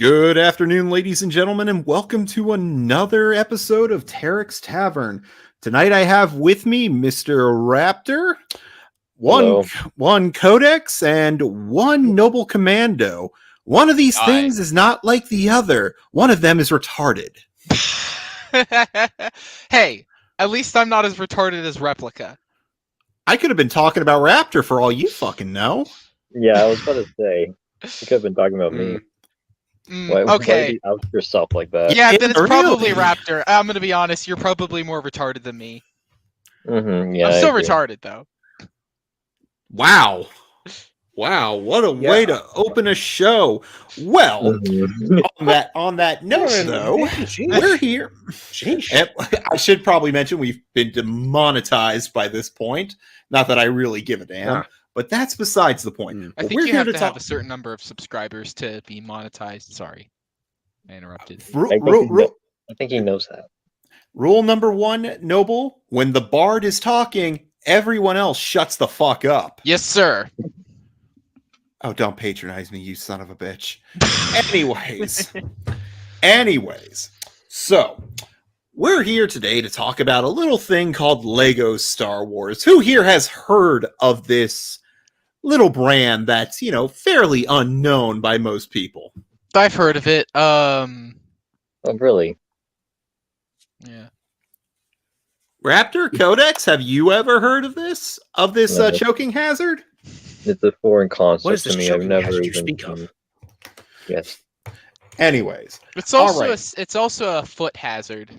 Good afternoon, ladies and gentlemen, and welcome to another episode of Tariks Tavern. Tonight I have with me Mr. Raptor, one Codex, and one Noble Commando. One of these things is not like the other. One of them is retarded. Hey, at least I'm not as retarded as Replica. I could have been talking about Raptor for all you fucking know. Yeah, I was about to say, you could have been talking about me. Why Okay. did you out yourself like that? Yeah, then it's probably Really? Raptor. I'm gonna be honest, you're probably more retarded than me. Yeah, I'm still retarded though. Wow, what a way to open a show. Well, on that note, though, we're here. I should probably mention we've been demonetized by this point. Not that I really give a damn, but that's besides the point. I think you have to have a certain number of subscribers to be monetized. Sorry, I interrupted. I think he knows that. Rule number one, Noble: when the bard is talking, everyone else shuts the fuck up. Yes, sir. Oh, don't patronize me, you son of a bitch. Anyways, so we're here today to talk about a little thing called Lego Star Wars. Who here has heard of this little brand that's, fairly unknown by most people? I've heard of it. Oh, really? Yeah. Raptor, Codex, have you ever heard of this? No. Choking hazard? It's a foreign concept What is to this me. I've never you even speak of? Yes. Anyways. It's also a foot hazard.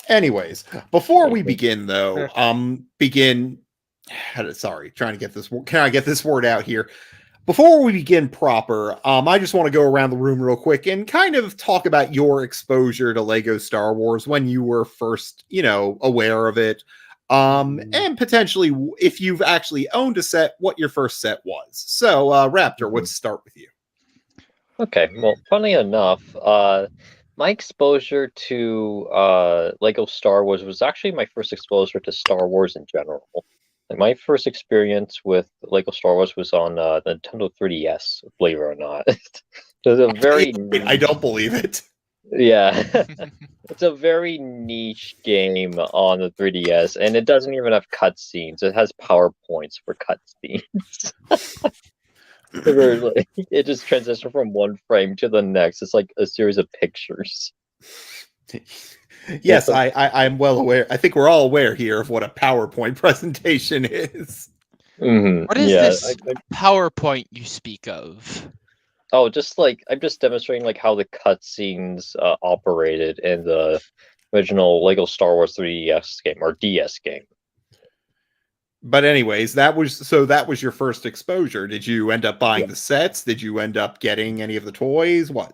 Anyways, before we begin though, trying to get this, can I get this word out here? Before we begin proper, I just want to go around the room real quick and kind of talk about your exposure to Lego Star Wars when you were first, aware of it. And potentially if you've actually owned a set, what your first set was. So, Raptor, let's start with you. Okay, well, funny enough, my exposure to Lego Star Wars was actually my first exposure to Star Wars in general. Like, my first experience with Lego Star Wars was on the Nintendo 3DS, believe it or not. It was a very I don't believe it. Yeah, it's a very niche game on the 3DS, and it doesn't even have cutscenes. It has PowerPoints for cutscenes. It just transitions from one frame to the next. It's like a series of pictures. Yes, I'm well aware. I think we're all aware here of what a PowerPoint presentation is. Mm-hmm. What is this PowerPoint you speak of? Oh, I'm just demonstrating how the cutscenes operated in the original Lego Star Wars 3DS game or DS game. But anyways, that was your first exposure. Did you end up buying the sets? Did you end up getting any of the toys? What?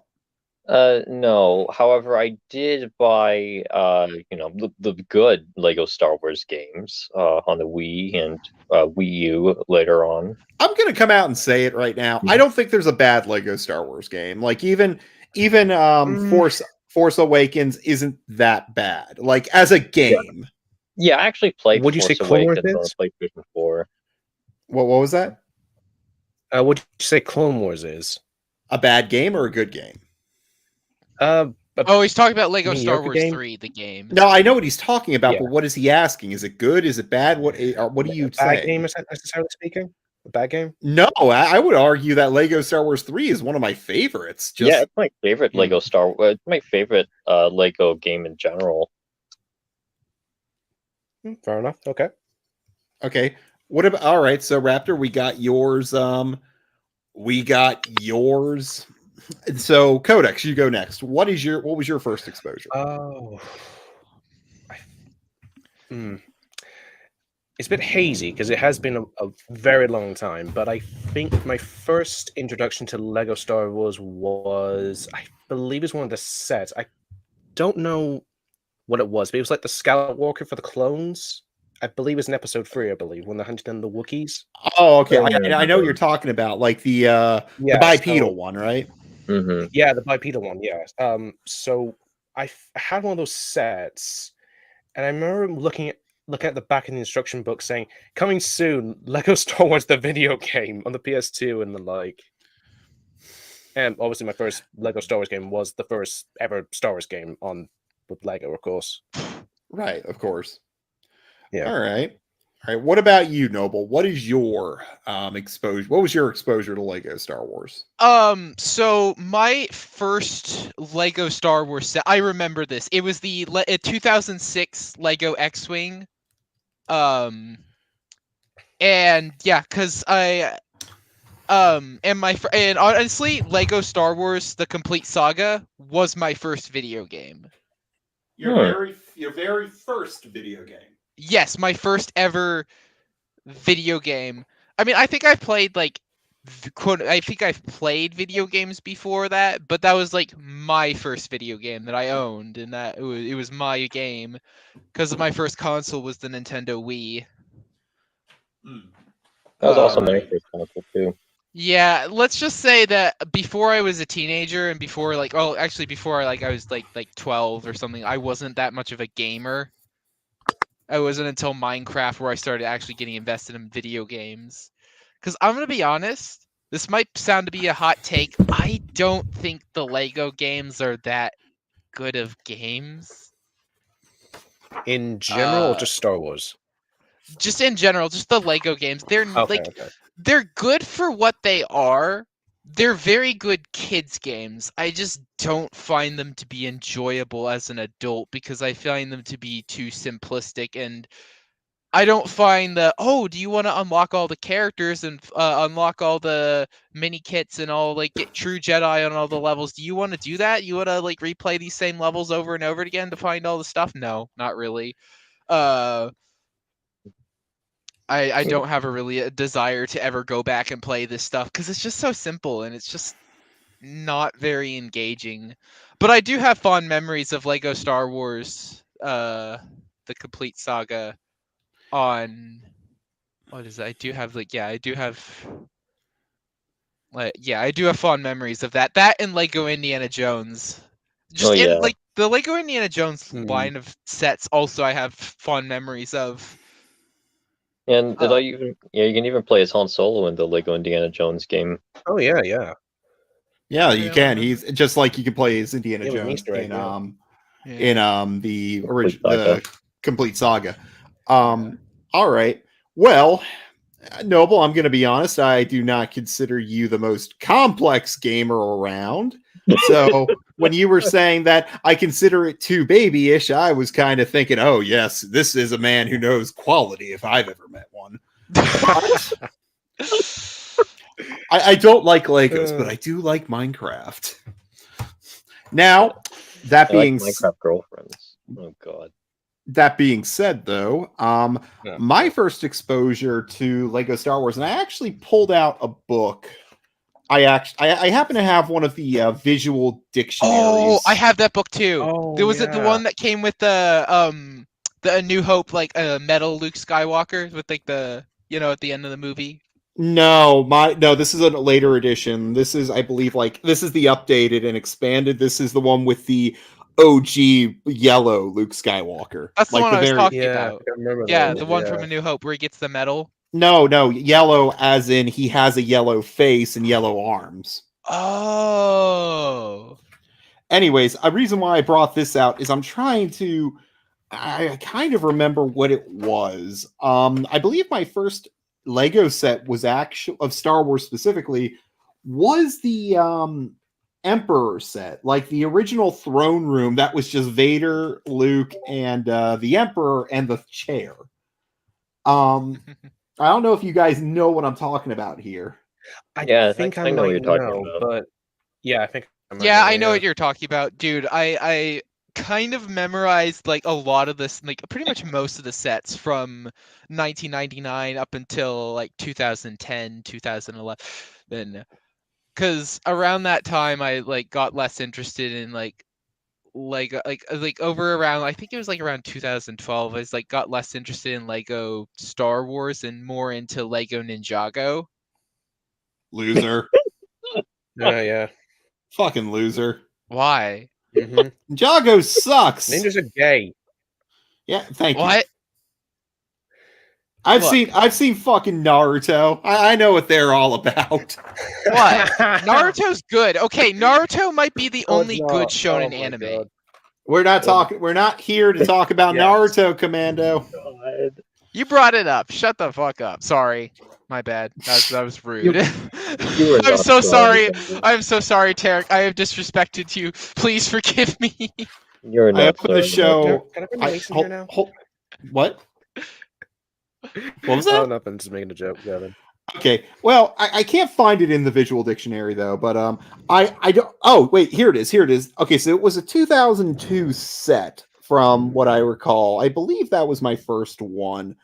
No. However, I did buy the good Lego Star Wars games on the Wii and Wii U later on. I'm gonna come out and say it right now. I don't think there's a bad Lego Star Wars game. Like even Force Awakens isn't that bad. Like as a game. Yeah, I actually played. Would you say Clone Wars is? PlayStation 4. What was that? Would you say Clone Wars is a bad game or a good game? He's talking about Lego Star Wars 3, the game. No, I know what he's talking about, but what is he asking? Is it good? Is it bad? What do you say? Bad game, necessarily speaking? A bad game? No, I would argue that Lego Star Wars 3 is one of my favorites. Yeah, it's my favorite Lego Star Wars. It's my favorite Lego game in general. Fair enough. Okay. What about? All right, so Raptor, we got yours. So Codex, you go next. What was your first exposure? It's a bit hazy because it has been a very long time, but I think my first introduction to Lego Star Wars was, I believe, it's one of the sets. I don't know what it was, but it was like the Skywalker for the clones. I believe it's in episode 3, I believe, when they're hunting down the Wookiees. Oh, okay. I know what you're talking about, like the bipedal one, right? Mm-hmm. Yeah, the bipedal one, yeah. So I had one of those sets, and I remember looking at the back of the instruction book saying, coming soon, Lego Star Wars the video game on the PS2, and then And obviously, my first Lego Star Wars game was the first ever Star Wars game on with Lego, of course. Right, of course. Yeah. All right. All right. What about you, Noble? What is your exposure? What was your exposure to Lego Star Wars? So my first Lego Star Wars set, I remember this. It was the 2006 Lego X-Wing. And yeah, cuz and honestly, Lego Star Wars: The Complete Saga was my first video game. Your very first video game. Yes, my first ever video game. I mean, I think I've played like I think I've played video games before that, but that was like my first video game that I owned, and that it was my game because my first console was the Nintendo Wii. That was also my Alright. first console too. Yeah, let's just say that before I was a teenager and before like actually before I was like 12 or something, I wasn't that much of a gamer. It wasn't until Minecraft where I started actually getting invested in video games. Cuz I'm going to be honest, this might sound to be a hot take. I don't think the Lego games are that good of games. In general, or just Star Wars? Just in general, just the Lego games. They're Okay, like okay. they're good for what they are. They're very good kids games. I just don't find them to be enjoyable as an adult because I find them to be too simplistic, and I don't find the do you want to unlock all the characters and unlock all the mini kits and all like get true Jedi on all the levels? Do you want to do that? You want to like replay these same levels over and over again to find all the stuff? No, not really. I don't have a desire to ever go back and play this stuff because it's just so simple and it's just not very engaging. But I do have fond memories of Lego Star Wars, the Complete Saga on what is it? I do have I do have fond memories of that. That and Lego Indiana Jones. Just yeah. like the Lego Indiana Jones Hmm. line of sets also I have fond memories of. And did I even? Yeah, you can even play as Han Solo in the Lego Indiana Jones game. Oh yeah, yeah. Yeah, I you don't can. remember. He's just like you can play as Indiana It was an Jones Easter egg, in the Complete Saga. All right. Well, Noble, I'm going to be honest. I do not consider you the most complex gamer around. So when you were saying that I consider it too babyish, I was kind of thinking, oh yes, this is a man who knows quality if I've ever met one. But I don't like Legos, but I do like Minecraft. Now, that I like being Minecraft girlfriends. Oh god. that being said, though, Yeah. my first exposure to Lego Star Wars, and I actually pulled out a book. I happen to have one of the visual dictionaries. Oh, I have that book too. Oh, Was it the yeah. one that came with the A New Hope like metal Luke Skywalker with like the at the end of the movie? No, this is a later edition. This is, I believe, this is the updated and expanded. This is the one with the OG yellow Luke Skywalker. That's the one I was talking Yeah, about. I remember Yeah, those, the one yeah. from A New Hope where he gets the medal. No, yellow as in he has a yellow face and yellow arms. Oh. Anyways, a reason why I brought this out is I kind of remember what it was. I believe my first Lego set was actually of Star Wars specifically was the Emperor set, like the original throne room that was just Vader, Luke, and the Emperor and the chair. I don't know if you guys know what I'm talking about here. I think I know what might you're talking know, about. but yeah, I think Yeah, I know what you're talking about, dude. I kind of memorized like a lot of this, like pretty much most of the sets from 1999 up until like 2010, 2011. Because around that time, I like got less interested in like over around, I think it was like around 2012. I was like got less interested in Lego Star Wars and more into Lego Ninjago. Loser. Yeah. Fucking loser. Why? Mm-hmm. Ninjago sucks. Ninjas are gay. Yeah, thank you. What? I've Look. seen fucking Naruto. I know what they're all about. What? Naruto's good. Okay, Naruto might be the Oh, only no. good Oh shonen my anime. God. We're not here to talk about Yes. Naruto, Commando. God. You brought it up. Shut the fuck up. Sorry. My bad. That was rude. You were I'm not so sorry. sorry. I'm so sorry, Tarek. I have disrespected you. Please forgive me. You're I not opened the sorry. show. Can I bring Mace in here now? What? What was Oh, that? nothing. Just making a joke. Yeah, then. Okay. Well, I can't find it in the visual dictionary though. But I don't. Oh wait, here it is. Here it is. Okay, so it was a 2002 set from what I recall. I believe that was my first one.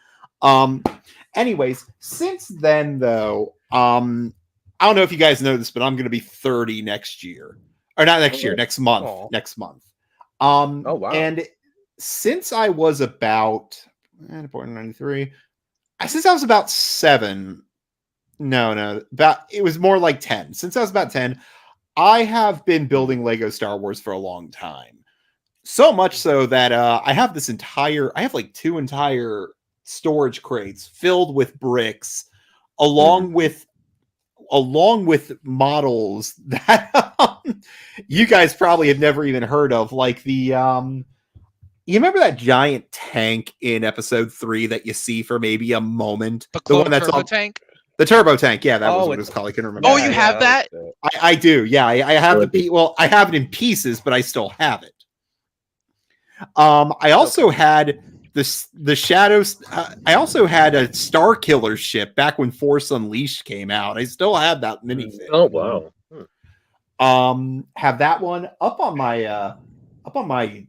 Anyways, since then though, I don't know if you guys know this, but I'm going to be 30 next year, or not next year, next month. Aw. Next month. Oh, wow. And since I was about born in 93, since I was about 7, about it was more like 10. Since I was about 10, I have been building Lego Star Wars for a long time. So much so that I have like 2 entire storage crates filled with bricks, along with models that you guys probably have never even heard of, like the you remember that giant tank in episode 3 that you see for maybe a moment? The one that's turbo all, tank. the turbo tank. Yeah, that was Oh, what it was called. I couldn't remember. Oh, you have that? I do. Yeah, I have Really? the well, I have it in pieces, but I still have it. I also had the Shadows. I also had a Star Killer ship back when Force Unleashed came out. I still have that minifig. Oh wow. Have that one up on my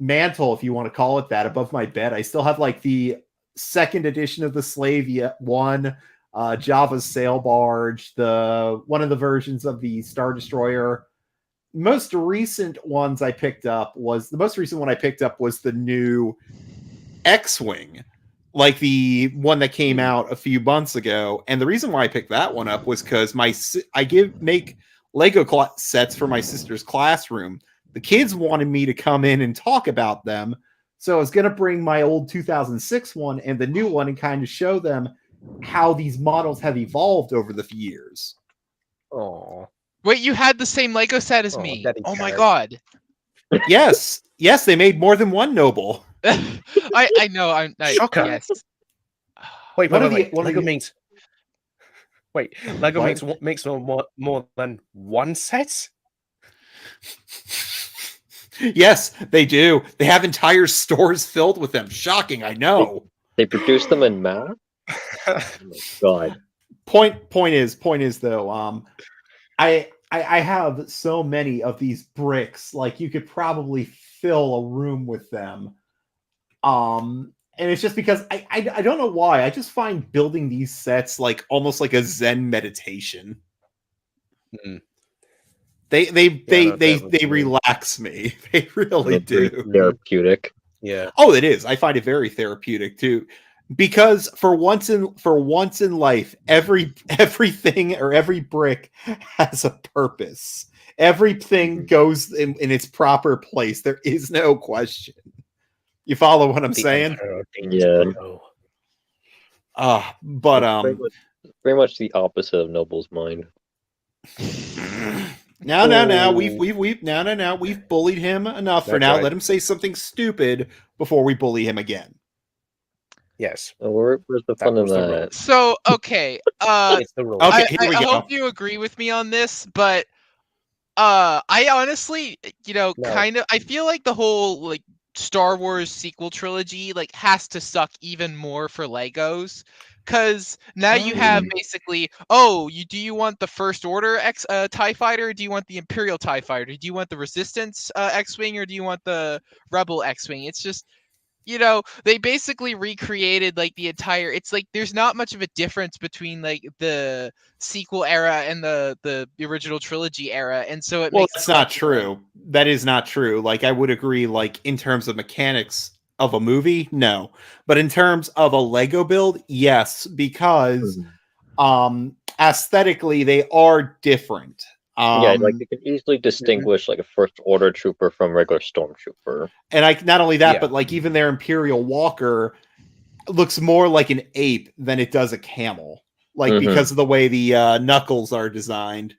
mantle, if you want to call it that, above my bed. I still have like the second edition of the Slave one, Java's sail barge, one of the versions of the Star Destroyer. The most recent one I picked up was the new X-Wing, like the one that came out a few months ago. And the reason why I picked that one up was because make Lego sets for my sister's classroom. The kids wanted me to come in and talk about them, so I was going to bring my old 2006 one and the new one and kind of show them how these models have evolved over the years. Oh. Wait, you had the same Lego set as Oh, me. Daddy Oh my Tarek. god. Yes, they made more than one noble. I know. Shocker. Yes. Wait, One wait, of wait. the- one of Lego the- makes. Wait, Lego What? makes more than one set. Yes, they do. They have entire stores filled with them. Shocking, I know. They produce them in math? Oh my god. Point is though, I have so many of these bricks, like you could probably fill a room with them. And it's just because I don't know why. I just find building these sets like almost like a Zen meditation. Mm. They relax me. They really do. Therapeutic. Yeah. Oh, it is. I find it very therapeutic too, because for once in life, everything or every brick has a purpose. Everything goes in its proper place. There is no question. You follow what I'm saying? Yeah. But Very much the opposite of Noble's mind. No. We've bullied him enough for That's now. right. Let him say something stupid before we bully him again. Yes. Where's the fun in was the that? So okay. It's the rule. Okay, here we I go. hope you agree with me on this, but I honestly, No. kind of, I feel like the whole like Star Wars sequel trilogy like has to suck even more for Legos, because now you have basically, do you want the First Order TIE fighter, or do you want the Imperial TIE fighter, do you want the Resistance X-wing, or do you want the Rebel X-wing? It's just, they basically recreated like the entire, it's like there's not much of a difference between like the sequel era and the original trilogy era, and so it makes That's not true. That is not true. Like, I would agree, like, in terms of mechanics of a movie, no. But in terms of a Lego build, yes, because aesthetically they are different. Yeah, like you can easily distinguish like a First Order trooper from regular stormtrooper. And not only that, Yeah. but like even their Imperial Walker, looks more like an ape than it does a camel, like Mhm. because of the way the knuckles are designed.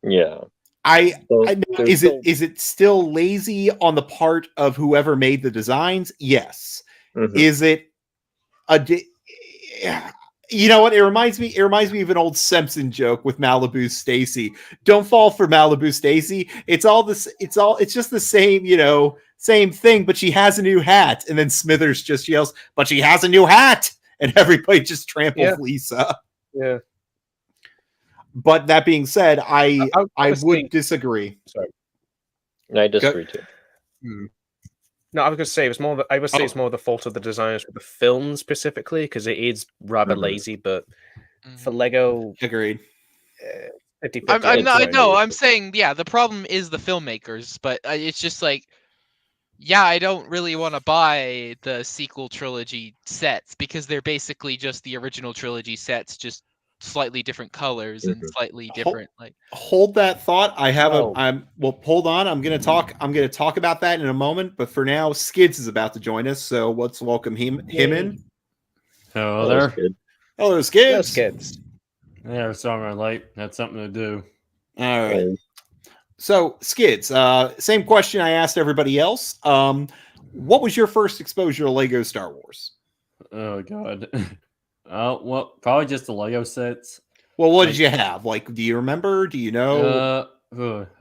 Yeah. I So know, there's is it still lazy on the part of whoever made the designs? Yes. Mhm. Is it a you know what? It reminds me of an old Simpson joke with Malibu Stacy. Don't fall for Malibu Stacy. It's just the same, same thing, but she has a new hat. And then Smithers just yells, "But she has a new hat!" And everybody just tramples Lisa. Yeah. But that being said, I would would say- disagree. Sorry. I disagree too. No, I was going to say I would say it's more the fault of the designers for the film specifically, because it is rather lazy. But for Lego, Agreed. 50-50. I'm saying, yeah, the problem is the filmmakers, but it's just like, yeah, I don't really want to buy the sequel trilogy sets because they're basically just the original trilogy sets, just slightly different colors and slightly different, like. Hold that thought. Hold on. I'm gonna talk about that in a moment. But for now, Skids is about to join us, so let's welcome him in. Hello there. Hello, Skids. Hello, Skids. Yeah, sorry I'm late. Had something to do. All right. So, Skids, same question I asked everybody else. What was your first exposure to Lego Star Wars? Oh god. Well, probably just the Lego sets. Well, what did you have? Like, do you remember? Do you know?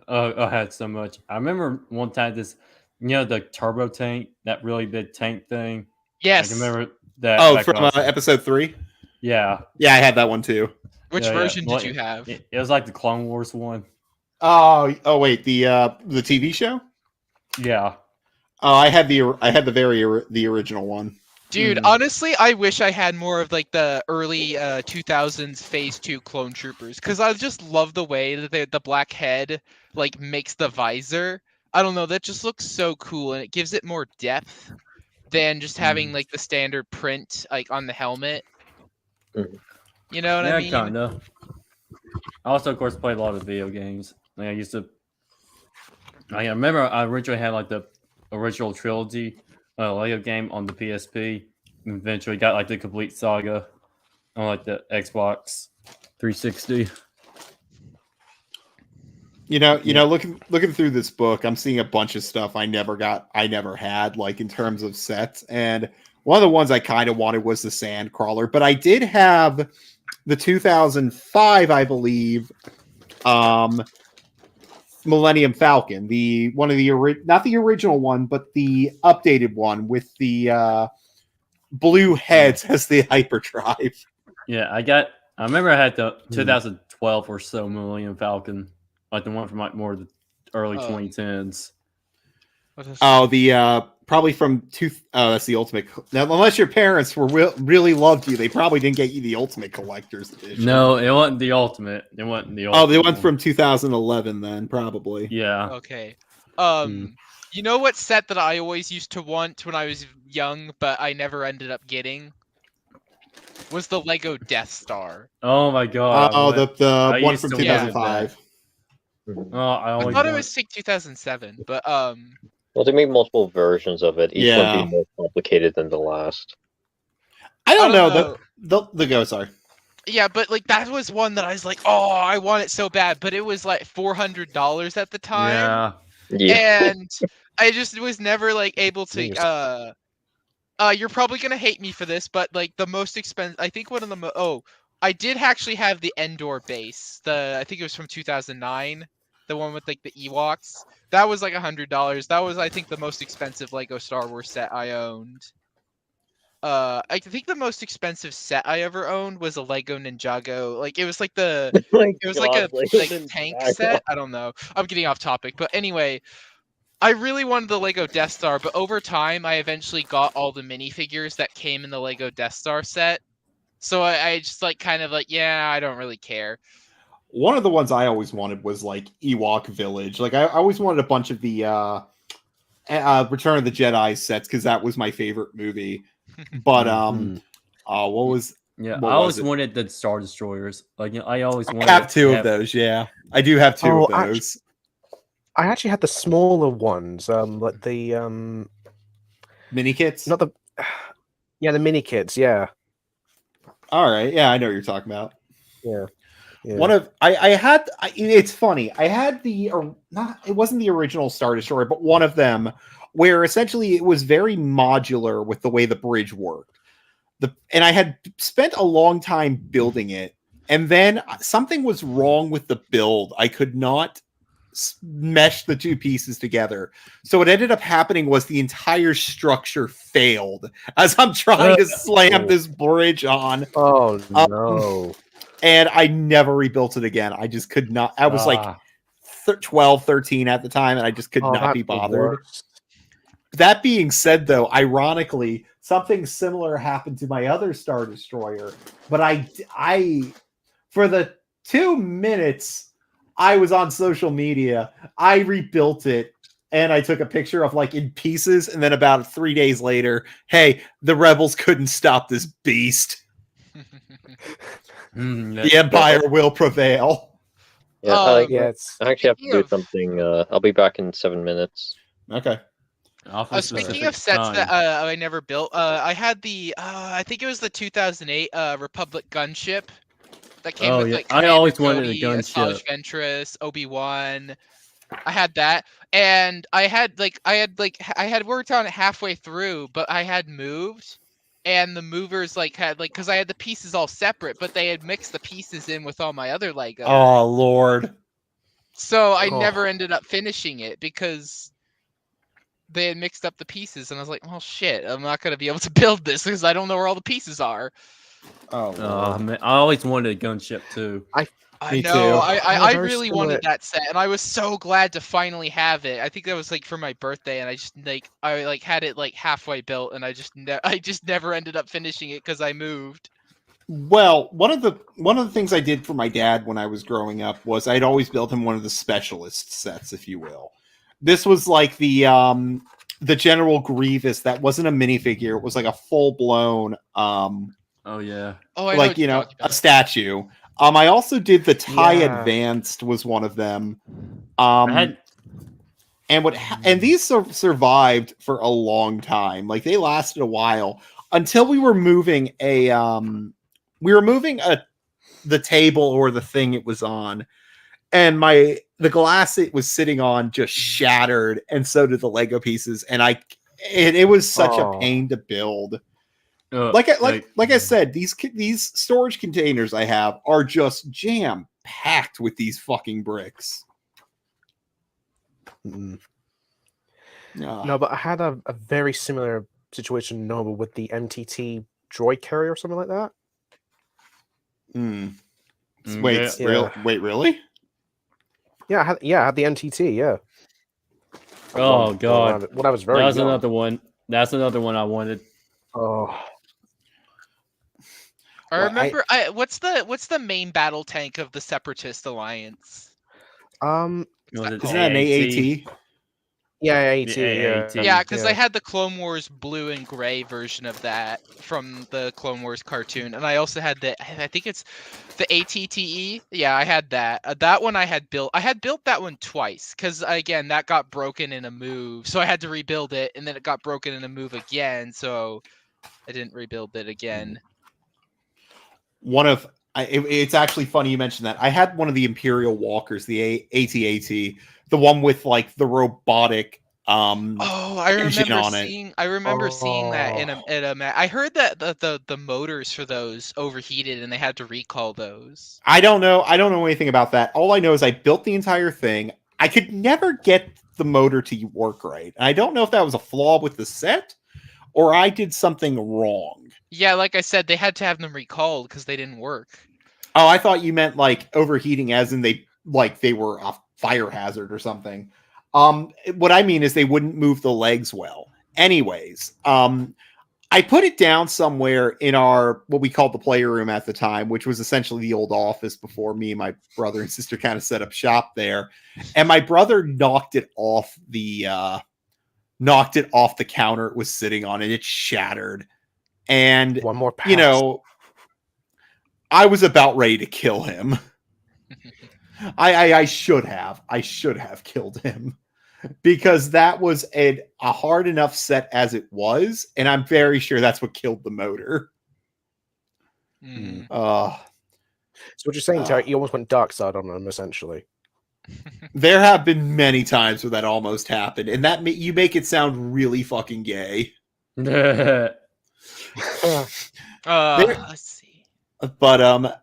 I had so much. I remember one time the turbo tank, that really big tank thing. Yes. I can remember that. Oh, from episode 3? Yeah. Yeah, I had that one too. Which version did you have? It was like the Clone Wars one. Oh wait, the TV show? Yeah. Oh, I had the original one. Dude, honestly, I wish I had more of like the early 2000s Phase 2 clone troopers, because I just love the way that the black head like makes the visor. I don't know, that just looks so cool, and it gives it more depth than just having like the standard print like on the helmet. You know what I mean? Yeah, kinda. I also, of course, played a lot of video games. Like, I remember I originally had like the original trilogy Lego game on the PSP, and eventually got like the complete saga on like the Xbox 360. Looking through this book, I'm seeing a bunch of stuff I never had, like in terms of sets. And one of the ones I kind of wanted was the Sandcrawler, but I did have the 2005, I believe, Millennium Falcon, not the original one, but the updated one with the blue heads as the hyperdrive. Yeah, I remember I had the 2012 or so Millennium Falcon, like the one from like more of the early 2010s. Probably from that's the Ultimate. Now, unless your parents really loved you, they probably didn't get you the Ultimate Collector's Edition. No, it wasn't the Ultimate. It wasn't the Ultimate. Oh, they went from 2011 then, probably. Yeah. Okay. You know what set that I always used to want when I was young, but I never ended up getting? Was the Lego Death Star. Oh my god. The one from 2005. I thought it was 2007, but Well, they made multiple versions of it, each one being more complicated than the last. I don't know. The go, sorry. Yeah, but like that was one that I was like, oh, I want it so bad, but it was like $400 at the time. Yeah. And I just was never like able to you're probably gonna hate me for this, but like the most expensive, I think one of the I did actually have the Endor base. I think it was from 2009, the one with like the Ewoks. That was like $100. That was, I think, the most expensive Lego Star Wars set I owned. I think the most expensive set I ever owned was a Lego Ninjago. Like it was like a tank set. I don't know. I'm getting off topic, but anyway, I really wanted the Lego Death Star, but over time I eventually got all the minifigures that came in the Lego Death Star set. So I just like kind of like, yeah, I don't really care. One of the ones I always wanted was like Ewok Village. Like I always wanted a bunch of the Return of the Jedi sets because that was my favorite movie. But what was? Yeah, I always wanted the Star Destroyers. Like I always wanted. I have two of those. Yeah, I do have two of those. I actually had the smaller ones, like the mini kits. Not the. Yeah, the mini kits. Yeah, All right, yeah, I know what you're talking about. yeah. One of it's funny. I had the not it wasn't the original Star Destroyer, but one of them where essentially it was very modular with the way the bridge worked. And I had spent a long time building it, and then something was wrong with the build. I could not mesh the two pieces together. So what ended up happening was the entire structure failed as I'm trying to slam this bridge on. Oh no. And I never rebuilt it again. I just could not. I was like 12, 13 at the time, and I just could not be bothered. That being said, though, ironically, something similar happened to my other Star Destroyer. But I for the 2 minutes I was on social media, I rebuilt it, and I took a picture of like in pieces, and then about 3 days later, hey, the rebels couldn't stop this beast. The Empire will prevail. Yeah, Oh, Yeah, I actually have to Speaking do of- something. I'll be back in 7 minutes. Okay. Speaking of sets that I never built, I had the I think it was the 2008 Republic gunship that came with like I Commander always wanted a Cody, gunship. Asajj Ventress, Obi-Wan. I had that, and I had worked on it halfway through, but I had moved, and the movers had because I had the pieces all separate, but they had mixed the pieces in with all my other Lego. Oh Lord. So I never ended up finishing it because they had mixed up the pieces, and I was like, "Well, shit, I'm not gonna be able to build this because I don't know where all the pieces are." Oh Oh man, I always wanted a gunship too. I Me know. too. I very really similar- wanted that set, and I was so glad to finally have it. I think that was like for my birthday, and I just had it like halfway built, and I just never ended up finishing it because I moved. Well, one of the things I did for my dad when I was growing up was I'd always built him one of the specialist sets, if you will. This was like the General Grievous that wasn't a minifigure; it was like a full blown Oh yeah. Oh, I know like what you're talking a about. statue. I also did the TIE Yeah. Advanced was one of them. I had And these survived for a long time. Like they lasted a while until we were moving the table or the thing it was on, and the glass it was sitting on just shattered, and so did the Lego pieces, and it was such a pain to build. Like I said, these storage containers I have are just jam packed with these fucking bricks. Mm. Ah. No, but I had a very similar situation, Noble, with the MTT droid carrier or something like that. Mm. Mm, Wait, yeah. Wait, really? Yeah, I had the MTT. Yeah. Oh god, when I was very that's young. another one. That's another one I wanted. Oh, I Well, remember. What's the main battle tank of the Separatist Alliance? Was it Isn't that an AAT? yeah, AT. The Yeah, AAT. Yeah, because I had the Clone Wars blue and gray version of that from the Clone Wars cartoon, and I also had I think it's the ATTE. Yeah, I had that. That one I had built. I had built that one twice because again that got broken in a move, so I had to rebuild it, and then it got broken in a move again, so I didn't rebuild it again. It's actually funny you mentioned that. I had one of the Imperial Walkers, the ATAT, the one with like the robotic Oh, I engine remember on it. seeing. I remember seeing that in a. I heard that the motors for those overheated and they had to recall those. I don't know anything about that. All I know is I built the entire thing. I could never get the motor to work right. And I don't know if that was a flaw with the set or I did something wrong. Yeah, like I said, they had to have them recalled because they didn't work. Oh, I thought you meant like overheating as in they were a fire hazard or something. What I mean is they wouldn't move the legs well. Anyways, I put it down somewhere in our what we called the player room at the time, which was essentially the old office before me and my brother and sister kind of set up shop there. And my brother knocked it off the counter it was sitting on, and it shattered. And one more pass. you know, I was about ready to kill him. I should have killed him because that was a hard enough set as it was, and I'm very sure that's what killed the motor. Mm. So what you're saying, Tarek, you almost went dark side on them, essentially. There have been many times where that almost happened, and that you make it sound really fucking gay. Let's see. But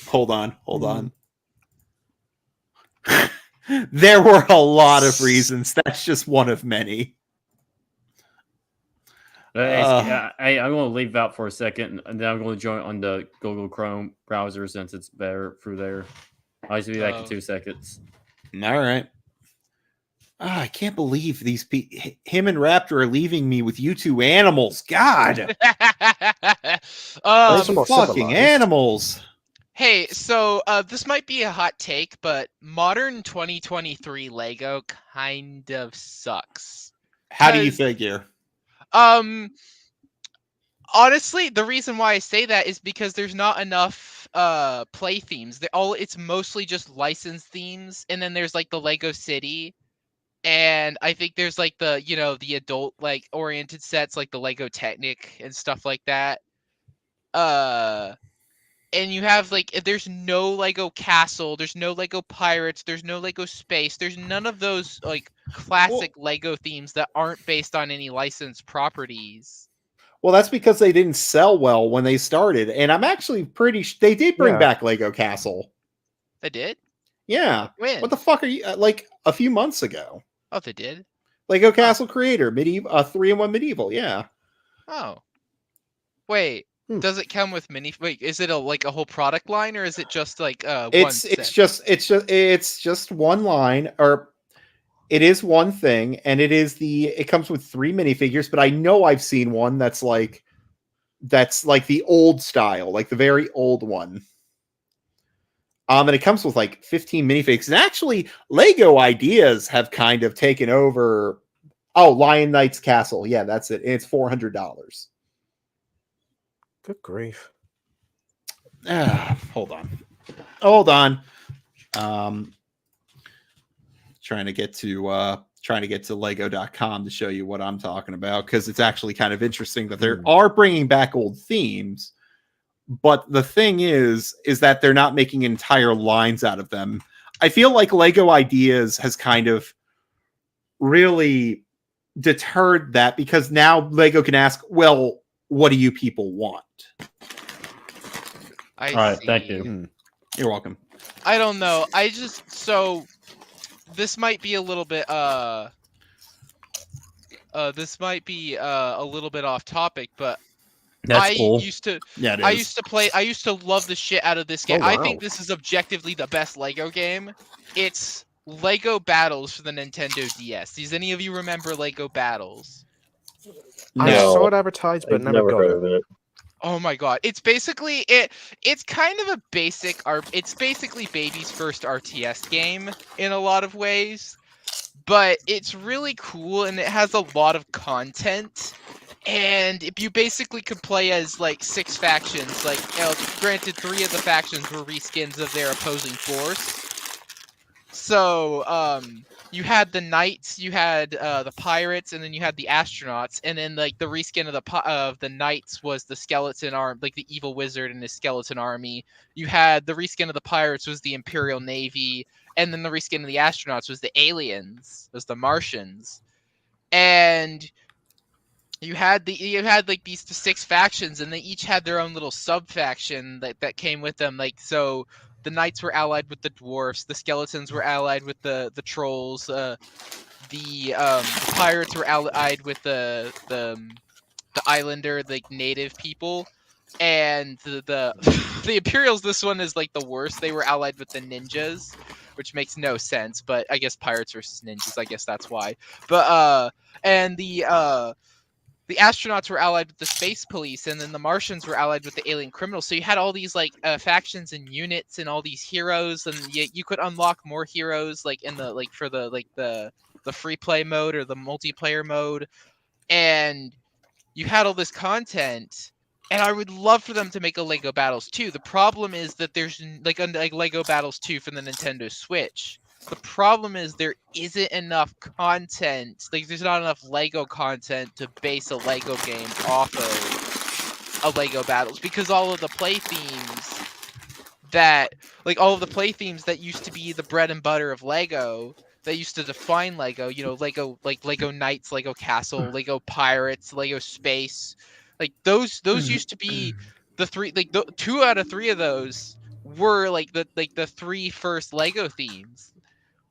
hold on. There were a lot of reasons. That's just one of many. I'm going to leave out for a second, and then I'm going to join on the Google Chrome browser since it's better through there. I'll just be back in 2 seconds. All right. I can't believe him and Raptor are leaving me with you two animals. God. Some more Fucking civilized. animals. Hey, so this might be a hot take, but modern 2023 Lego kind of sucks. How do you figure? Honestly, the reason why I say that is because there's not enough play themes. It's mostly just licensed themes, and then there's like the Lego City, and I think there's like the the adult like oriented sets like the Lego Technic and stuff like that. And you have like there's no Lego Castle, there's no Lego Pirates, there's no Lego Space, there's none of those like classic Lego themes that aren't based on any licensed properties. Well, that's because they didn't sell well when they started, and I'm actually pretty. They did bring back Lego Castle. They did? Yeah. When? What the fuck are you like a few months ago? Oh, they did. Lego Castle Creator, medieval, 3-in-1 medieval. Yeah. Oh. Wait. Does it come with mini? Wait, is it like a whole product line, or is it just like one set? It's just one line, or it is one thing, and it comes with 3 minifigures. But I know I've seen one that's like the old style, like the very old one. And it comes with like 15 minifigs. And actually, Lego Ideas have kind of taken over. Oh, Lion Knight's Castle. Yeah, that's it. And it's $400. Good grief. Hold on. Trying to get to lego.com to show you what I'm talking about, because it's actually kind of interesting that they are bringing back old themes, but the thing is that they're not making entire lines out of them. I feel like Lego Ideas has kind of really deterred that, because now Lego can ask, well, what do you people want? All right, thank you. You're welcome. I don't know. This might be a little bit a little bit off topic, but That's cool. I used to love the shit out of this game. Oh, wow. I think this is objectively the best Lego game. It's Lego Battles for the Nintendo DS. Does any of you remember Lego Battles? No. I saw it advertised, but never got heard it. of it. Oh my god. It's basically it's kind of a basic it's basically baby's first RTS game in a lot of ways. But it's really cool, and it has a lot of content. And if you basically could play as like 6 factions, like granted 3 of the factions were reskins of their opposing force. So you had the knights, you had the pirates, and then you had the astronauts, and then like the reskin of the knights was the skeleton arm, like the evil wizard and his skeleton army. You had the reskin of the pirates was the Imperial Navy, and then the reskin of the astronauts was the aliens, was the Martians, and you had like these 6 factions, and they each had their own little sub faction that came with them. Like so. The knights were allied with the dwarfs. The skeletons were allied with the trolls. The pirates were allied with the islander, like native people, and the Imperials. This one is like the worst. They were allied with the ninjas, which makes no sense. But I guess pirates versus ninjas. I guess that's why. But and the astronauts were allied with the space police, and then the Martians were allied with the alien criminals. So you had all these like factions and units and all these heroes, and you could unlock more heroes like in the for the free play mode or the multiplayer mode, and you had all this content. And I would love for them to make a Lego Battles 2. The problem is that there's like Lego Battles 2 for the Nintendo Switch. The problem is there isn't enough content. Like, there's not enough Lego content to base a Lego game off of a Lego Battles, because all of the play themes that used to be the bread and butter of Lego, that used to define Lego, Lego, like Lego Knights, Lego Castle, Lego Pirates, Lego Space, like those used to be the three, like 2 out of 3 of those were like the 3 first Lego themes,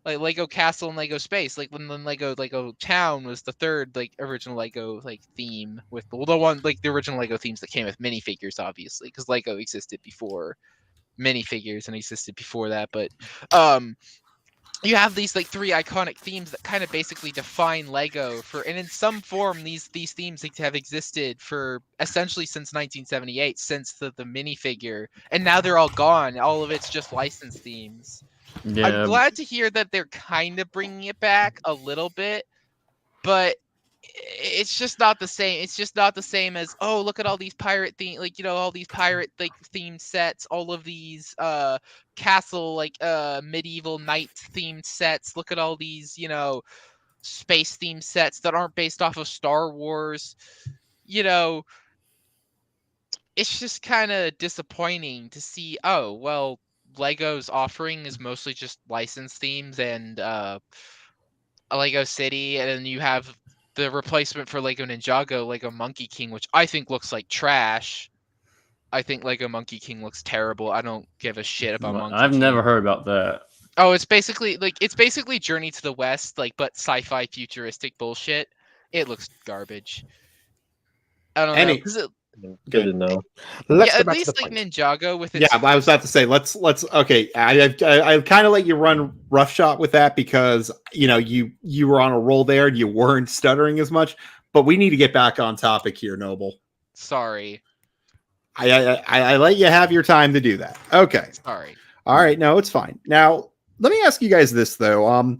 like Lego Castle and Lego Space. Like when Lego Town was the 3rd like original Lego like theme, with the one like the original Lego themes that came with minifigures, obviously, because Lego existed before minifigures and existed before that. But you have these like 3 iconic themes that kind of basically define Lego and in some form these themes have existed for essentially since 1978, since the minifigure, and now they're all gone. All of it's just licensed themes. Yeah. I'm glad to hear that they're kind of bringing it back a little bit, but it's just not the same. It's just not the same as, oh, look at all these pirate theme, like, all these pirate like themed sets, all of these castle like medieval knight themed sets. Look at all these, space themed sets that aren't based off of Star Wars. It's just kind of disappointing to see, oh, well, Lego's offering is mostly just licensed themes and a Lego City, and then you have the replacement for Lego Ninjago, Lego Monkey King, which I think looks like trash. I think Lego Monkey King looks terrible. I don't give a shit about Monkey King. I've never heard about that. Oh, it's basically Journey to the West, like, but sci-fi futuristic bullshit. It looks garbage. I don't know. 'Cause Good to know. Let's at go back least to the like point. Ninjago with its... Yeah, I was about to say let's okay. I kind of let you run roughshod with that because you were on a roll there and you weren't stuttering as much. But we need to get back on topic here, Noble. Sorry. I let you have your time to do that. Okay. Sorry. All right. No, it's fine. Now let me ask you guys this though.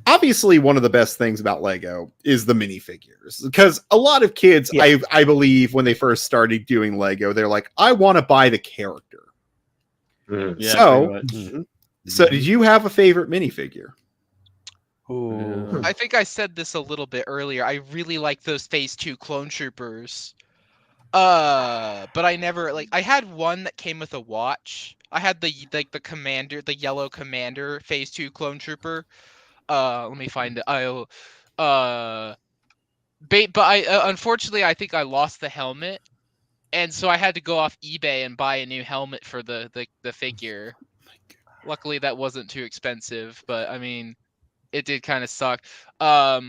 Obviously, one of the best things about Lego is the minifigures, because a lot of kids, Yeah. I believe, when they first started doing Lego, they're like, I want to buy the character. Yeah, So- pretty much. So, did you have a favorite minifigure? Ooh. I think I said this a little bit earlier. I really like those Phase 2 clone troopers. But I never I had one that came with a watch. I had the commander, the yellow commander Phase 2 clone trooper. Let me find it. But I unfortunately I think I lost the helmet, and so I had to go off eBay and buy a new helmet for the figure. Luckily that wasn't too expensive, but I mean, it did kind of suck. I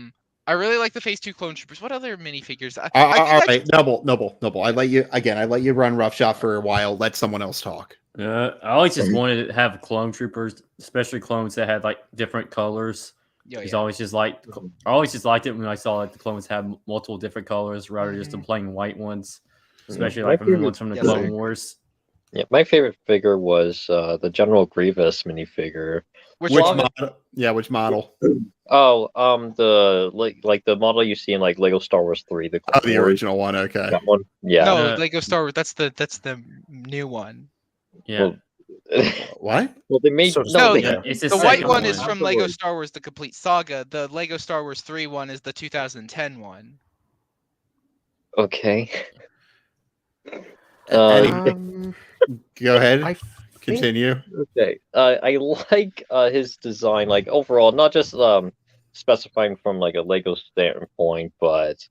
really like the Phase 2 clone troopers. What other minifigures? All right, Noble. I let you run roughshot for a while. Let someone else talk. I always just wanted to have clone troopers, especially clones that had like different colors. Yeah, I always just liked it when I saw like the clones have multiple different colors rather just the plain white ones, especially like from the ones from the Clone Wars. Yeah, my favorite figure was the General Grievous minifigure. Which Which one? model? Yeah, which model? Oh, the like the model you see in like Lego Star Wars 3, the Oh, the original one. Okay. that one. Yeah. No, Lego Star Wars. That's the new one. Yeah, What? Well, they made So- No, they, yeah, it's The white second one is from Lego Afterwards. Star Wars: The Complete Saga. The Lego Star Wars 3 one is the 2010 one. Okay. Any- Go ahead. I Continue. Okay. I like his design, like overall, not just specifying from like a Lego standpoint, but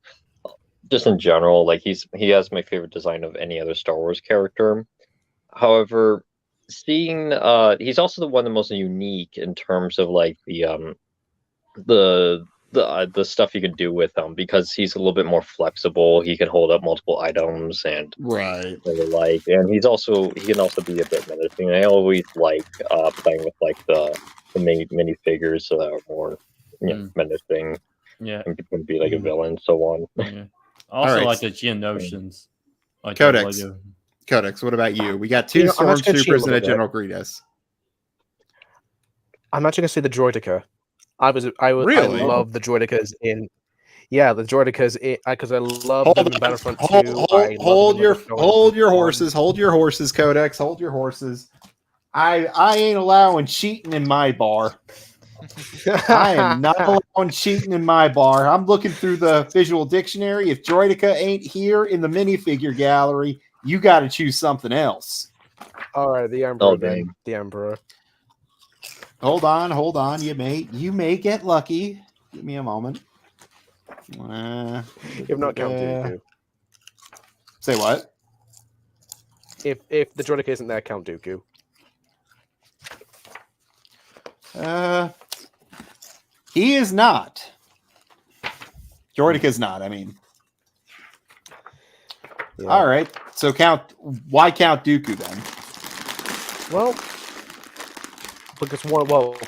just in general. Like he has my favorite design of any other Star Wars character. However, seeing he's also the one the most unique in terms of like the stuff you can do with him, because he's a little bit more flexible. He can hold up multiple items and Right. like, and he can also be a bit menacing. I always like playing with like the mini figures that are more menacing Yeah, and can be like a villain and so on. yeah. Also right. like the Geonosians. Like Codex. the Lego- Codex, what about you? We got 2 I'm actually gonna cheat a stormtroopers and a little bit. General Grievous. I'm actually gonna say the Droideka. I Really? love the Droidekas in. Yeah, the Droidekas because I love Hold them on. in Battlefront 2. Hold your horses. Hold your horses, Codex. Hold your horses. I ain't allowing cheating in my bar. I am not alone cheating in my bar. I'm looking through the visual dictionary. If Droideka ain't here in the minifigure gallery, you got to choose something else. All right, the Emperor. Oh, Then. dang. The Emperor. Hold on. You may get lucky. Give me a moment. If not Count Dooku. Say what? If the Droideka isn't there, Count Dooku. He is not. Droideka is not. I mean, Yeah. all right. So why Count Dooku then? Well, because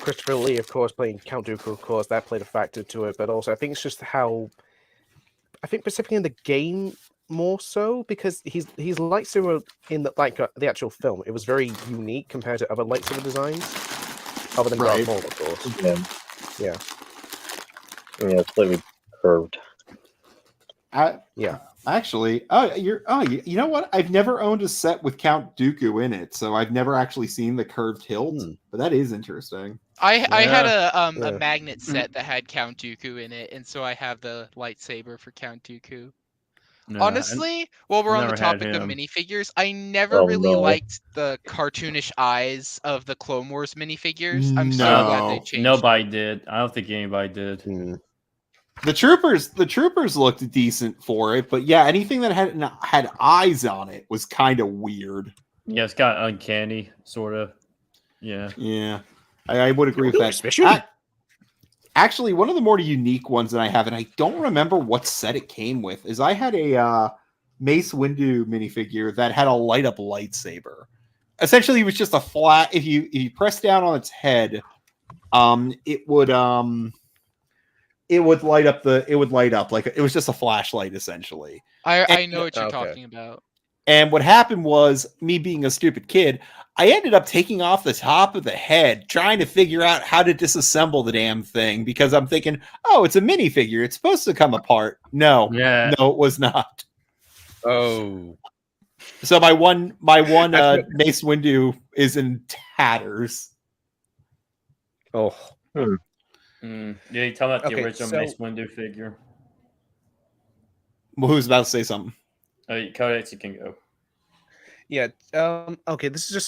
Christopher Lee, of course, playing Count Dooku, of course, that played a factor to it. But also, I think it's just how, I think specifically in the game more so because his lightsaber in the actual film, it was very unique compared to other lightsaber designs, other than Right. Darth Maul, of course. Yeah, it's slightly curved. Yeah. Actually, you know what? I've never owned a set with Count Dooku in it, so I've never actually seen the curved hilt. But that is interesting. I had Yeah. a magnet set that had Count Dooku in it, and so I have the lightsaber for Count Dooku. No, Honestly, while we're on the never had topic of him. minifigures, I never Oh, really no. liked the cartoonish eyes of the Clone Wars minifigures. I'm so glad they No. changed. Nobody did. I don't think anybody did. The troopers looked decent for it, but yeah, anything that had eyes on it was kind of weird. Yeah, it's got uncanny, sort of. Yeah. Yeah, I would agree with that. Suspicion? Actually, one of the more unique ones that I have, and I don't remember what set it came with, is I had a Mace Windu minifigure that had a light up lightsaber. Essentially, it was just a flat. If you press down on its head, it would light up like it was just a flashlight essentially. I know what you're Okay. talking about. And what happened was, me being a stupid kid, I ended up taking off the top of the head, trying to figure out how to disassemble the damn thing, because I'm thinking, oh, it's a minifigure. It's supposed to come apart. No, Yeah. no, it was not. Oh. So my one That's Mace Windu is in tatters. Oh. Yeah, you tell about the Okay, original so- Mace Windu figure. Well, who's about to say something? Codex, you can go. Yeah. Okay. This is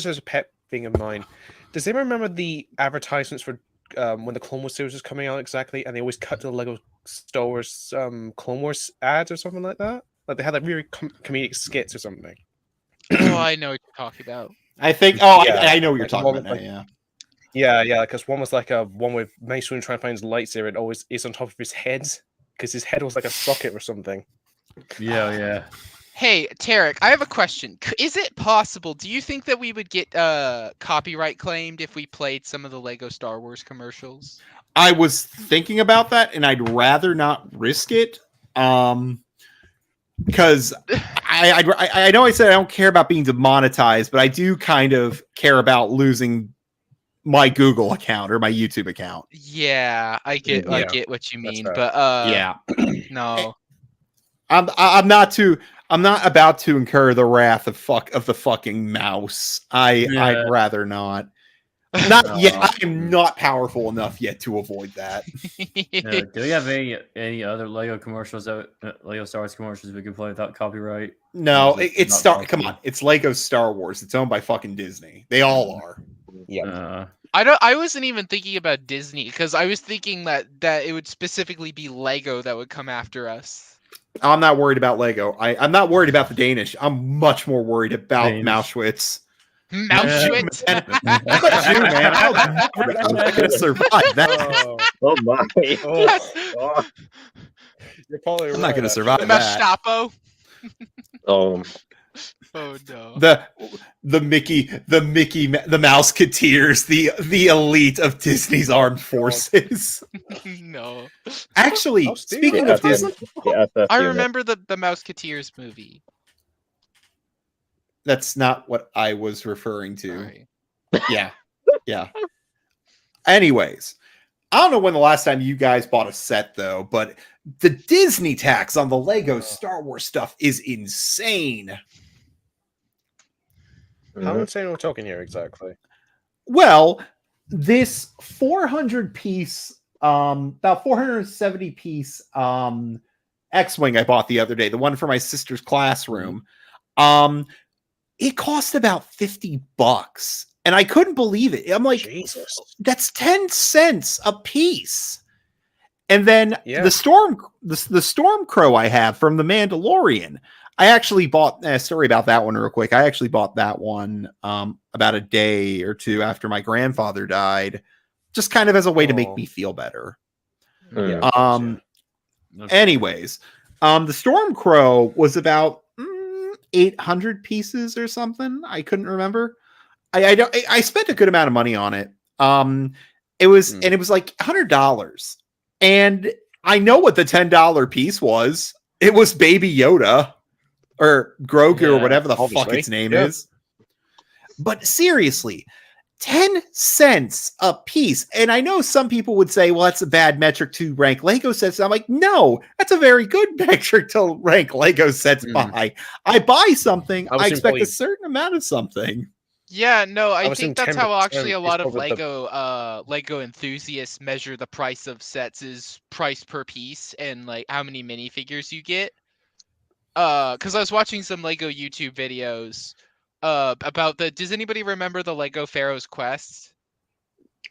just a pet thing of mine. Does anyone remember the advertisements for when the Clone Wars series was coming out exactly, and they always cut to the Lego Star Wars Clone Wars ads or something like that? Like they had like really comedic skits or something. Oh, I know what you're talking about. I think. Oh, Yeah, I know what you're like talking one about. with, Now, like- yeah. Yeah. Because one was like one with Mace Windu trying to find his lightsaber. It always is on top of his head because his head was like a socket or something. Yeah. Hey, Tarek, I have a question. Is it possible? Do you think that we would get copyright claimed if we played some of the Lego Star Wars commercials? I was thinking about that, and I'd rather not risk it. Because I know I said I don't care about being demonetized, but I do kind of care about losing my Google account or my YouTube account. Yeah, I get Yeah, get what you that's mean, fair. but Yeah, no. I'm not about to incur the wrath of the fucking mouse. I'd rather not. Not yet. I am not powerful enough yet to avoid that. Do we have any other Lego commercials, Lego Star Wars commercials we can play without copyright? No, Is it it's not Star. possible? Come on, it's Lego Star Wars. It's owned by fucking Disney. They all are. Yeah. I wasn't even thinking about Disney because I was thinking that it would specifically be Lego that would come after us. I'm not worried about Lego. I'm not worried about the Danish. I'm much more worried about Danish. Mauschwitz. Mauschwitz. Man, I'm not going to survive that. Oh my! Oh. You're probably I'm not going to right, survive actually. that. Gestapo. Oh, Oh no. The Mouseketeers, the elite of Disney's armed forces. No. Actually, Oh, Steve, speaking the of Disney, the FF I unit. remember the Mouseketeers movie. that's not what I was referring to. Sorry. Yeah. Anyways, I don't know when the last time you guys bought a set though, but the Disney tax on the Lego Star Wars stuff is insane. How insane are we talking here exactly? Well, this 400 piece, about 470 piece X-Wing I bought the other day, the one for my sister's classroom. It cost about $50. And I couldn't believe it. I'm like, Jesus. that's 10 cents a piece. And then Yeah. the Storm Crow I have from The Mandalorian, I actually bought. Sorry about that one, real quick. I actually bought that one about a day or two after my grandfather died, just kind of as a way to make me feel better. Mm. Yeah, of course, That's- Anyways, the Storm Crow was about 800 pieces or something. I couldn't remember. I spent a good amount of money on it. It was like $100. And I know what the $10 piece was. It was Baby Yoda or Grogu or Yeah, whatever the fuck obviously. its name Yeah. is. But seriously, 10 cents a piece. And I know some people would say, well, that's a bad metric to rank Lego sets. I'm like, no, that's a very good metric to rank Lego sets by. I buy something, I was I in expect probably- a certain amount of something. Yeah, no, I was think in that's how 10% actually a is lot of probably the- Lego enthusiasts measure the price of sets is price per piece and like how many minifigures you get. Because I was watching some Lego YouTube videos about does anybody remember the Lego Pharaoh's Quest?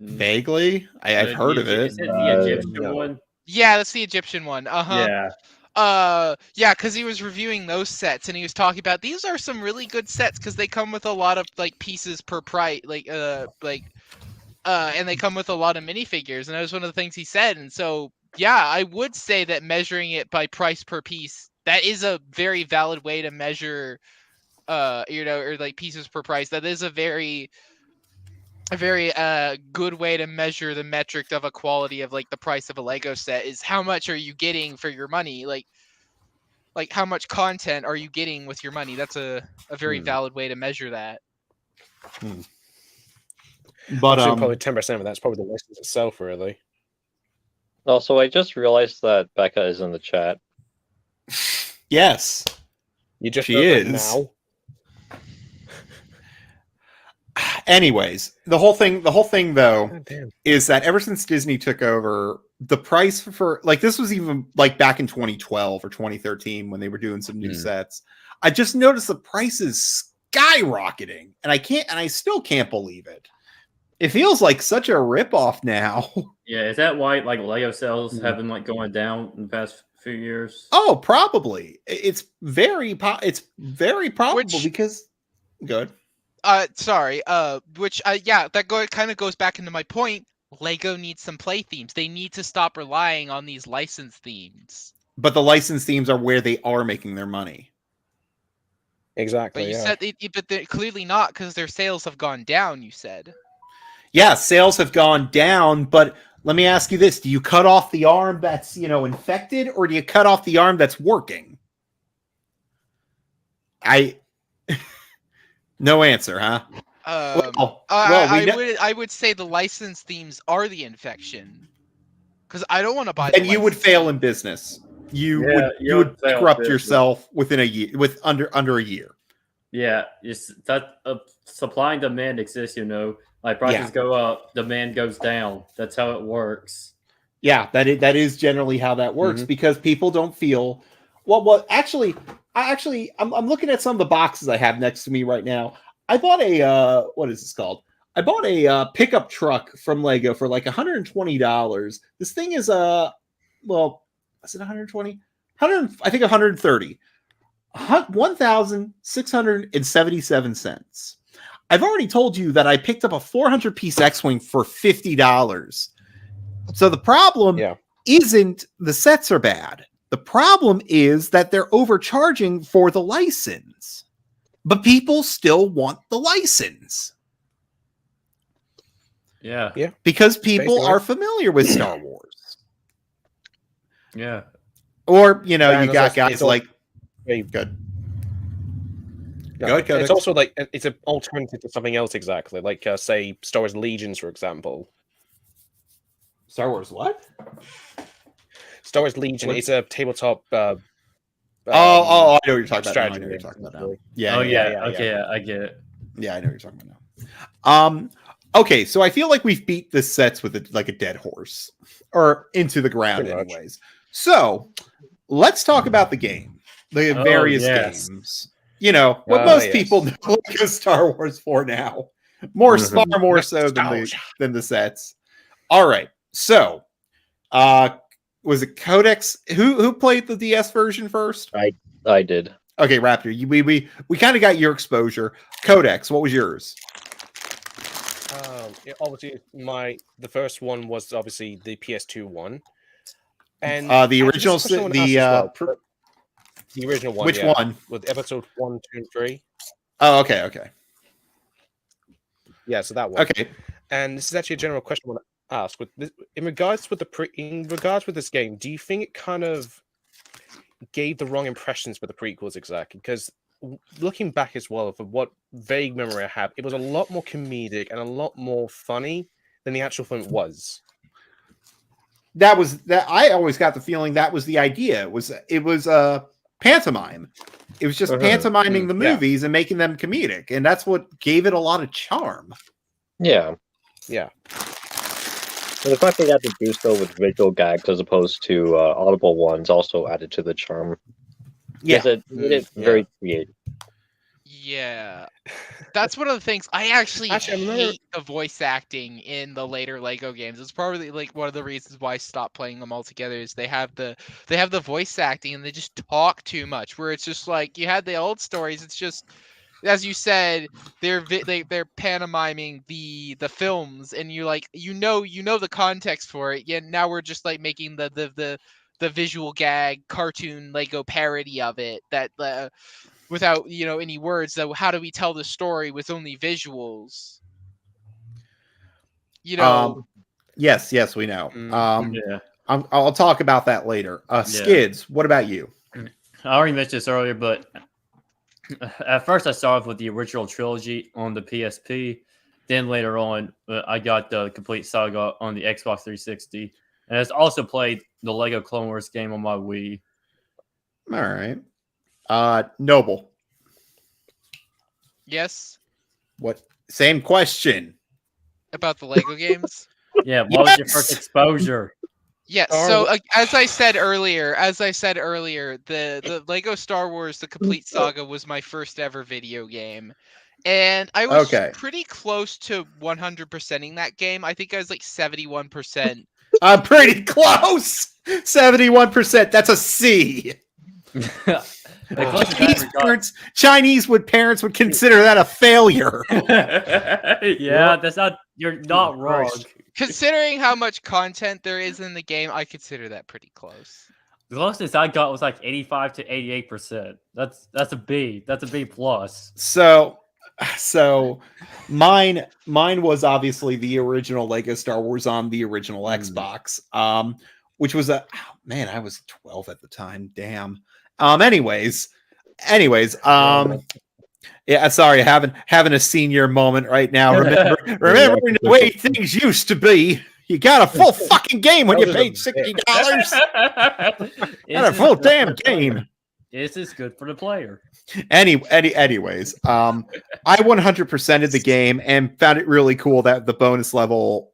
Vaguely, I've heard of it. Is it the Egyptian no. one? Yeah, that's the Egyptian one. Yeah. Yeah, because he was reviewing those sets and he was talking about these are some really good sets because they come with a lot of like pieces per price, and they come with a lot of minifigures, and that was one of the things he said. And so, yeah, I would say that measuring it by price per piece, that is a very valid way to measure, or like pieces per price. That is a very good way to measure the metric of a quality of like the price of a Lego set is how much are you getting for your money, like how much content are you getting with your money. That's a very valid way to measure that. But probably 10% of that's probably the license itself, really. Also, I just realized that Becca is in the chat. yes, You just She know that is. now. anyways, the whole thing though God damn. is that ever since Disney took over, the price for like this was even like back in 2012 or 2013 when they were doing some new sets. I just noticed the prices skyrocketing, and I still can't believe it. It feels like such a ripoff now. Yeah, is that why like Lego sales have been like going down in the past few years? Oh, probably. It's very probable Which- because good. Sorry. That kind of goes back into my point. Lego needs some play themes. They need to stop relying on these license themes. But the license themes are where they are making their money. Exactly. But you yeah. said, but they're clearly not because their sales have gone down. You said. Yeah, sales have gone down, but let me ask you this. Do you cut off the arm that's, infected, or do you cut off the arm that's working? No answer, huh? I would say the license themes are the infection. Because I don't want to buy. And you would fail in business. You would fail in bankrupt business. yourself within a year, under a year. Yeah, it's that supply and demand exists. Like prices go up, demand goes down. That's how it works. Yeah, that is generally how that works because people don't feel. Well, actually, I'm looking at some of the boxes I have next to me right now. I bought a what is this called? I bought a pickup truck from Lego for like $120. This thing is is it 120? I think 130. 1,677 cents. I've already told you that I picked up a 400 piece X-Wing for $50. So the problem isn't the sets are bad. The problem is that they're overcharging for the license. But people still want the license. Yeah. Because people Basically. are familiar with Star Wars. Yeah. Or, you and got it's guys all- like Good. Go ahead, It's Codex. also like it's an alternative to something else exactly, like say Star Wars Legions, for example. Star Wars what? Star Wars Legion What? is a tabletop. I know what you're talking about. strategy I know what you're game, talking about now. essentially. Yeah. Oh yeah, yeah. Okay, I get it. yeah, I know what you're talking about now. Okay, so I feel like we've beat the sets with like a dead horse, or into the ground, Pretty much. anyways. So let's talk about the game, the Oh, various yes. games. You know what most people yes. know Lego Star Wars for now, far Mhm. more so Nostalgia. than the sets. All right, so was it Codex? Who played the DS version first? I did. Okay, Raptor, we kind of got your exposure. Codex, what was yours? Obviously, the first one was obviously the PS2 one, and The actually, this original, is a question I wanna ask as well, the the original one. which yeah, one? with episode 1, 2, and 3. Oh, okay. Yeah, so that one. Okay. And this is actually a general question I want to ask. In regards with this game, do you think it kind of gave the wrong impressions with the prequels exactly? Because looking back as well, for what vague memory I have, it was a lot more comedic and a lot more funny than the actual film was. That I always got the feeling that was the idea. It was pantomime. It was just pantomiming the movies and making them comedic, and that's what gave it a lot of charm. Yeah. Yeah. And the fact they had to do so with visual gags as opposed to audible ones also added to the charm. Yeah. Because it made it very creative. Yeah, that's one of the things. I actually I remember- hate the voice acting in the later Lego games. It's probably like one of the reasons why I stopped playing them altogether. Is they have the voice acting and they just talk too much. Where it's just like you had the old stories. It's just, as you said, they're pantomiming the films, and you like you know the context for it. Yet now we're just like making the visual gag cartoon Lego parody of it that without any words. So how do we tell the story with only visuals? Yes, we know. Yeah. I'll talk about that later. Skids, what about you? I already mentioned this earlier, but at first I started with the original trilogy on the PSP. Then later on, I got the complete saga on the Xbox 360. And I also played the Lego Clone Wars game on my Wii. All right. Noble. Yes. What? Same question. About the Lego games? Yeah, what was your first exposure? Yeah, so as I said earlier, the Lego Star Wars The Complete Saga was my first ever video game. And I was pretty close to 100%ing that game. I think I was like 71%. I'm pretty close. 71%. That's a C. Chinese parents would consider that a failure. Yeah, you're not wrong. Considering how much content there is in the game, I consider that pretty close. The closest I got was like 85 to 88%. That's a B. That's a B plus. So mine was obviously the original Lego Star Wars on the original Xbox, which was I was 12 at the time. Damn. Anyways, yeah, sorry, having a senior moment right now. Remembering the way things used to be. You got a full fucking game when you paid $60. Got a full damn game. This is good for the player. Anyways, I 100%ed the game and found it really cool that the bonus level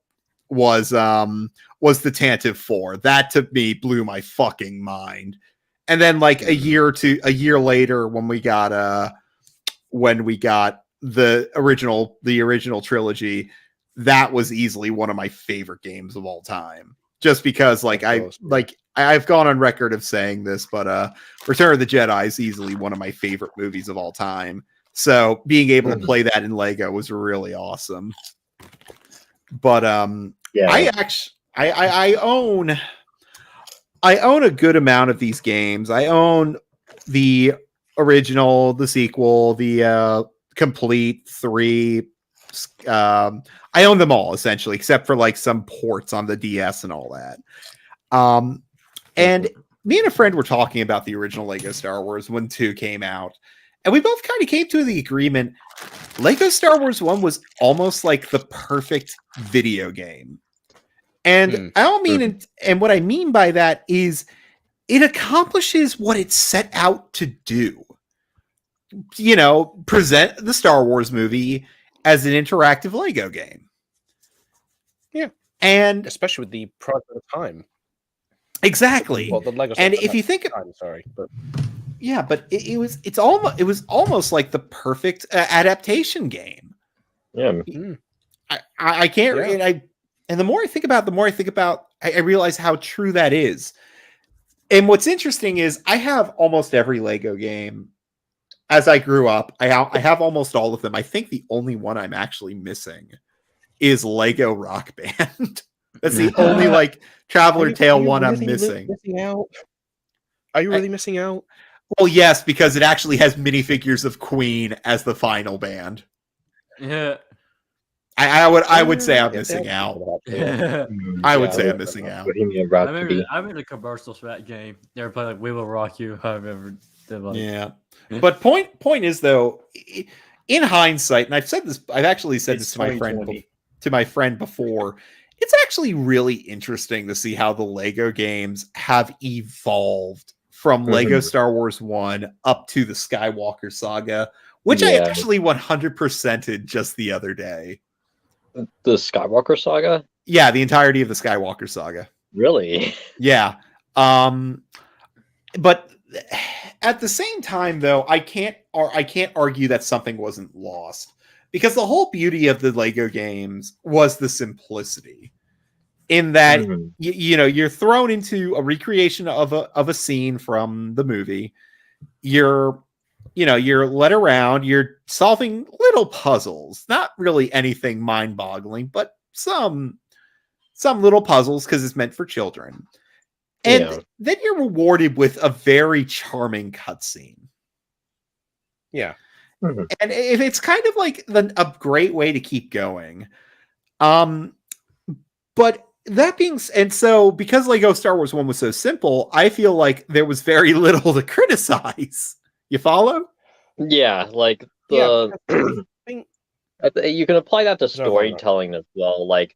was the Tantive 4. That to me blew my fucking mind. And then like a year later when we got the original trilogy, that was easily one of my favorite games of all time. Just because I've gone on record of saying this, but Return of the Jedi is easily one of my favorite movies of all time. So being able to play that in Lego was really awesome. But I own a good amount of these games. I own the original, the sequel, the complete 3. I own them all essentially, except for like some ports on the DS and all that. And me and a friend were talking about the original Lego Star Wars when 2 came out, and we both kind of came to the agreement Lego Star Wars 1 was almost like the perfect video game. And I don't mean, and what I mean by that is it accomplishes what it set out to do. Present the Star Wars movie as an interactive Lego game. And especially with the product of the time. exactly. Well, the Lego. And if you think, I'm sorry, but yeah, but it was almost like the perfect adaptation game. Yeah. I can't. Yeah. And the more I think about, I realize how true that is. And what's interesting is I have almost every Lego game as I grew up. I have almost all of them. I think the only one I'm actually missing is Lego Rock Band. That's the only like Traveler Tale one I'm missing. Are you really missing out? Well, yes, because it actually has minifigures of Queen as the final band. Yeah. I would say I'm missing out. I would say I'm missing out. Bohemian I Rhapsody. remember the commercials for that game. They were playing like "We Will Rock You." I remember. Yeah, but point is though, in hindsight, and I've actually said this to my friend before. It's actually really interesting to see how the Lego games have evolved from Lego Star Wars 1 up to the Skywalker Saga, which I actually 100%ed just the other day. The Skywalker Saga? Yeah, the entirety of the Skywalker Saga. Really? Yeah. But at the same time, though, I can't argue that something wasn't lost, because the whole beauty of the Lego games was the simplicity. In that, you're thrown into a recreation of a scene from the movie. You're led around. You're solving little puzzles, not really anything mind-boggling, but some little puzzles because it's meant for children. And then you're rewarded with a very charming cutscene. Yeah. And it's kind of like a great way to keep going. But that being, and so because Lego Star Wars 1 was so simple, I feel like there was very little to criticize. You follow? Yeah, like you can apply that to storytelling as well. Like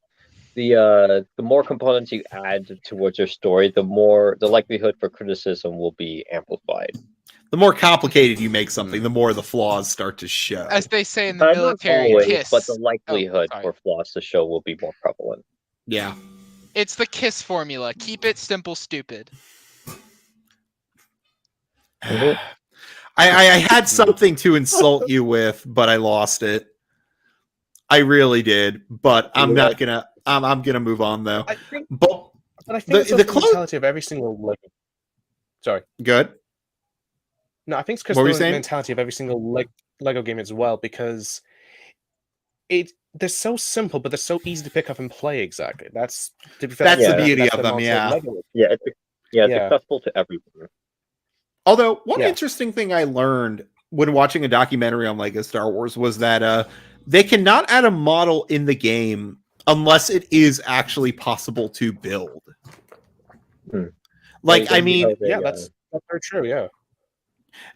the more components you add towards your story, the more the likelihood for criticism will be amplified. The more complicated you make something, the more the flaws start to show. As they say in the military, not always, KISS. but the likelihood for flaws to show will be more prevalent. Yeah. It's the KISS formula. Keep it simple, stupid. I had something to insult you with, but I lost it. I really did, but I'm not gonna. I'm gonna move on though. I think the mentality of every single Lego. Sorry. Good. No, I think it's because the mentality of every single Lego game as well, because they're so simple, but they're so easy to pick up and play. Exactly. That's the beauty of them. Yeah. It's accessible to everyone. Although one interesting thing I learned when watching a documentary on Lego Star Wars was that they cannot add a model in the game unless it is actually possible to build. Like, I mean, that's very true. Yeah.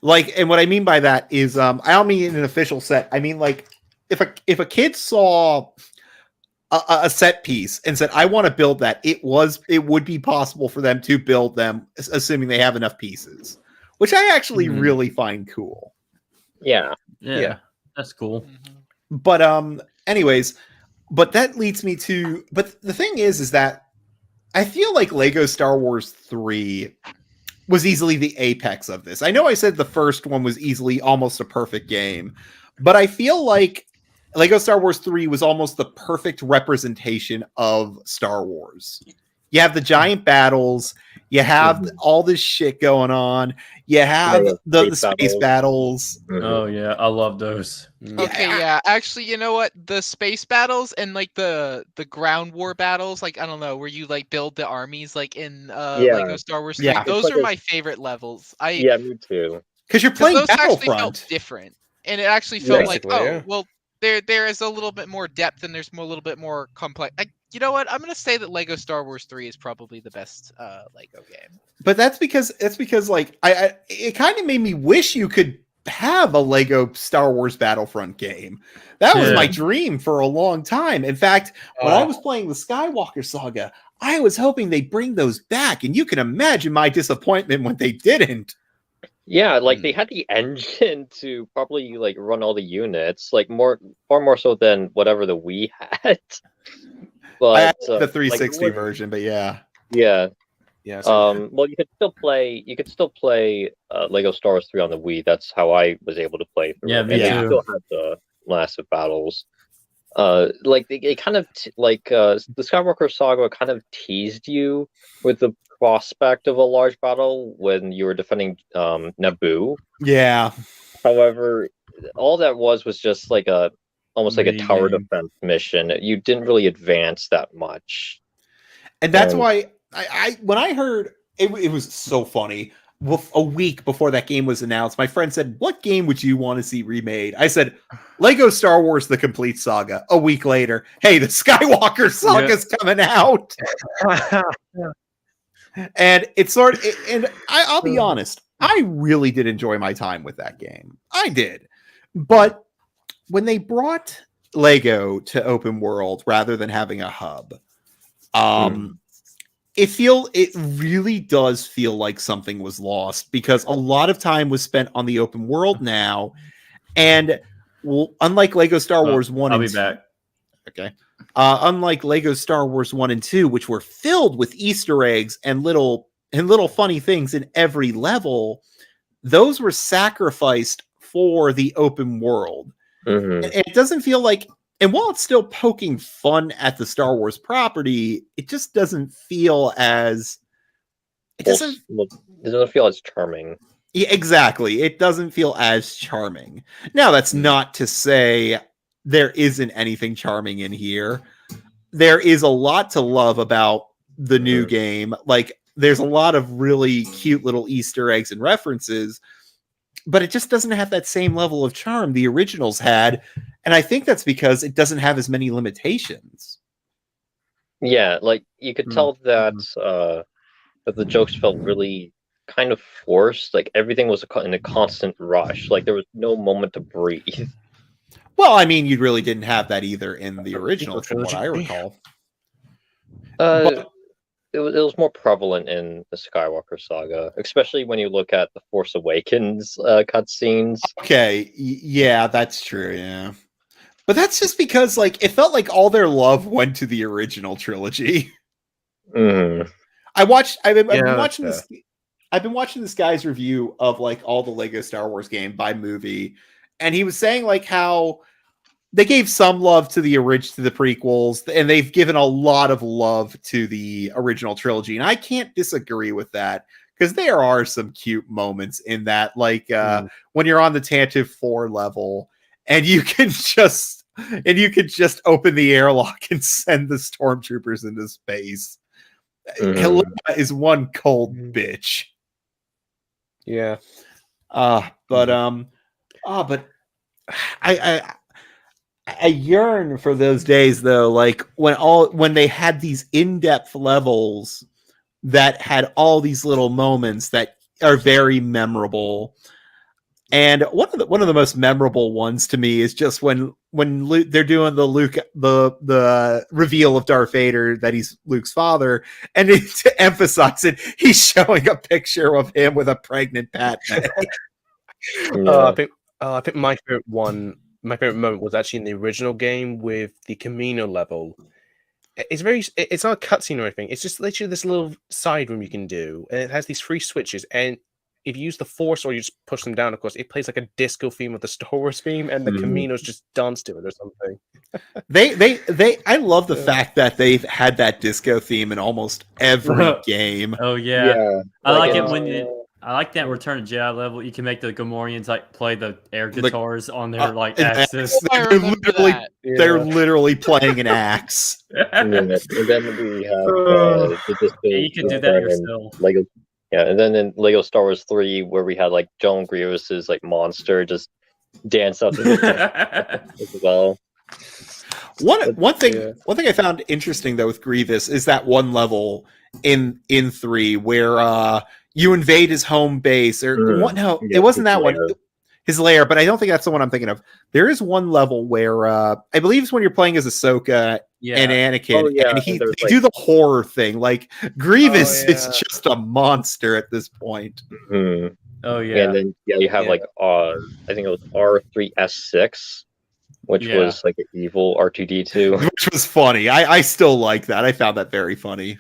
Like, and what I mean by that is, I don't mean in an official set. I mean, like, if a kid saw a set piece and said, "I want to build that," it would be possible for them to build them, assuming they have enough pieces, which I actually really find cool. Yeah, that's cool. But anyways, but that leads me to. But the thing is that I feel like Lego Star Wars 3 was easily the apex of this. I know I said the first one was easily almost a perfect game, but I feel like Lego Star Wars 3 was almost the perfect representation of Star Wars. You have the giant battles, you have all this shit going on, you have the space battles. Oh yeah, I love those. Okay, yeah. Actually, you know what? The space battles and like the ground war battles, like I don't know, where you like build the armies like in Lego Star Wars 3. Those are my favorite levels. me too. Because you're playing those actually Battlefront. felt different. And it actually felt like, well, there is a little bit more depth and there's a little bit more complex. You know what? I'm gonna say that Lego Star Wars 3 is probably the best Lego game. But that's because like it kind of made me wish you could have a Lego Star Wars Battlefront game. That was my dream for a long time. In fact, when I was playing the Skywalker Saga, I was hoping they'd bring those back, and you can imagine my disappointment when they didn't. Yeah, like they had the engine to probably like run all the units, like far more so than whatever the Wii had. I had But the 360 like, version, but yeah. yeah. Yeah. So, Well, you could still play. You could still play Lego Star Wars 3 on the Wii. That's how I was able to play through Yeah, it. me And they too. still had the massive battles. Like they kind of the Skywalker Saga kind of teased you with the prospect of a large battle when you were defending Naboo. Yeah. However, all that was just like almost like a Mini tower game. defense mission. You didn't really advance that much. And that's And- why I when I heard it was so funny. A week before that game was announced, my friend said, "What game would you want to see remade?" I said, "Lego Star Wars: The Complete Saga." A week later, hey, the Skywalker Saga's coming out, and it's sort of. And I'll be honest, I really did enjoy my time with that game. I did, but when they brought Lego to open world rather than having a hub, it really does feel like something was lost because a lot of time was spent on the open world now, and unlike Lego Star Wars 1 I'll and be 2, back. okay, unlike Lego Star Wars 1 and 2, which were filled with Easter eggs and little funny things in every level, those were sacrificed for the open world. Mhm. And it doesn't feel like, and while it's still poking fun at the Star Wars property, it just doesn't feel as it doesn't feel as charming. yeah, exactly. It doesn't feel as charming. Now, that's not to say there isn't anything charming in here. There is a lot to love about the new game. Like, there's a lot of really cute little Easter eggs and references, but it just doesn't have that same level of charm the originals had. And I think that's because it doesn't have as many limitations. Yeah, like you could tell that that the jokes felt really kind of forced. Like everything was in a constant rush. Like there was no moment to breathe. Well, I mean, you really didn't have that either in the original, from what I trilogy. recall. It was more prevalent in the Skywalker saga, especially when you look at the Force Awakens cutscenes. Okay, yeah, that's true, yeah. But that's just because, like, it felt like all their love went to the original trilogy. Mm. I've been Yeah, watching this. I've been watching this guy's review of like all the Lego Star Wars game by movie, and he was saying like how they gave some love to the prequels, and they've given a lot of love to the original trilogy, and I can't disagree with that because there are some cute moments in that, like when you're on the Tantive 4 level, and you can just open the airlock and send the stormtroopers into space. Helena is one cold bitch. Yeah. But I yearn for those days though, like when they had these in-depth levels that had all these little moments that are very memorable. And one of the most memorable ones to me is just when they're doing the reveal of Darth Vader that he's Luke's father, and to emphasize it, he's showing a picture of him with a pregnant Padme. Yeah. I think my favorite moment was actually in the original game with the Camino level. It's not a cutscene or anything. It's just literally this little side room you can do, and it has these 3 switches. And if you use the Force or you just push them down, of course, it plays like a disco theme of the Star Wars theme, and the Caminos just dance to it or something. I love the fact that they've had that disco theme in almost every game. Oh yeah. I Like like it it's- when I like that Return of Jedi level. You can make the Gamorreans like play the air guitars on their like axis. I remember that. They're literally playing an axe. And then we have the disco. Yeah, you can do that yourself. Lego. Yeah, and then in Lego Star Wars 3, where we had like Joan Grievous's like monster just dance up to the as well. One thing I found interesting though with Grievous is that one level in 3 where you invade his home base or what? No, it wasn't that one. His lair, but I don't think that's the one I'm thinking of. There is one level where I believe it's when you're playing as Ahsoka and Anakin, and they do the horror thing. Like Grievous is just a monster at this point. Oh yeah, and then you have like I think it was R3S6, which Yeah. was like an evil R2D2. Which was funny. I still like that. I found that very funny.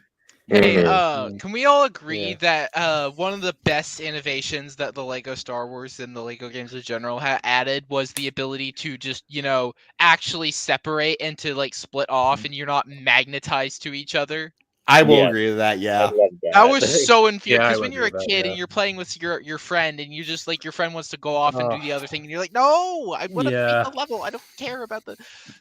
Hey, Mhm. can we all agree Yeah. that one of the best innovations that the Lego Star Wars and the Lego games in general added was the ability to just, actually separate and to like split off, and you're not magnetized to each other? I will Yeah. agree with that. I Yeah. love That that. was so infuriating Yeah, I because when would you're a agree with that, kid yeah. and you're playing with your friend and you just like your friend wants to go off and do Ugh. the other thing and you're like, no, I want to Yeah. beat the level. I don't care about the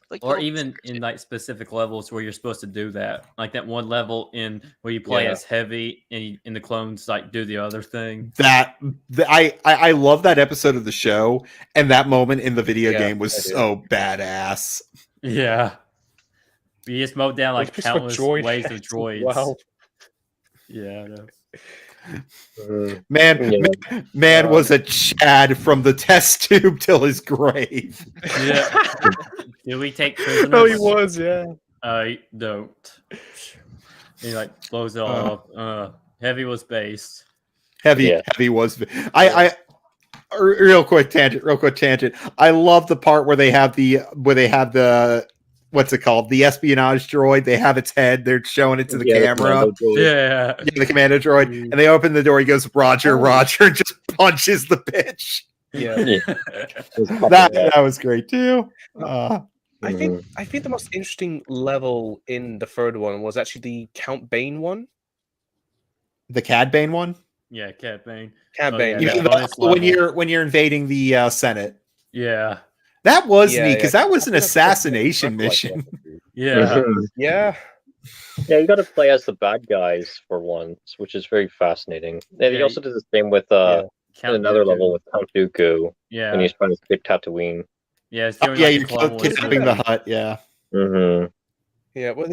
like. Or little even in like specific levels where you're supposed to do that, like that one level in where you play Yeah. as Heavy and the clones like do the other thing. I love that episode of the show, and that moment in the video Yeah, game was I do. so badass. Yeah. You just mowed down like Which was for countless droid waves of heads as droids. well. Yeah. I know. Mhm. Man, Yeah. man was a Chad from the test tube till his grave. Yeah. Did we take prisoners? Oh, he was, yeah. I don't. He like blows it all up. Heavy was based. Yeah. Heavy was. Real quick tangent. I love the part where they have the what's it called? The espionage droid. They have its head. They're showing it to the Yeah, camera. commando droid. Yeah. Yeah, the commando droid, and they open the door. He goes, Roger, Roger, and just punches the bitch. Yeah. Yeah. It was fucking That bad. that was great too. I Mhm. think the most interesting level in the third one was actually the Count Bane one. The Cad Bane one. Yeah, Cat Bane. Cad Oh, Bane, yeah, yeah. that bonus when level. you're invading the Senate. Yeah. That was Yeah, neat yeah. because that was an I think that's assassination exactly like mission. that. Yeah. Mhm. Yeah. Yeah, you got to play as the bad guys for once, which is very fascinating. And Yeah, he also did the same with Yeah. in Count another Dooku. level with Count Dooku when Yeah. he's trying to escape Tatooine. Yeah, it's Oh, during yeah, like the you're Clone Wars kidnapping the movie. hut. Yeah. Mm-hmm. Yeah, well,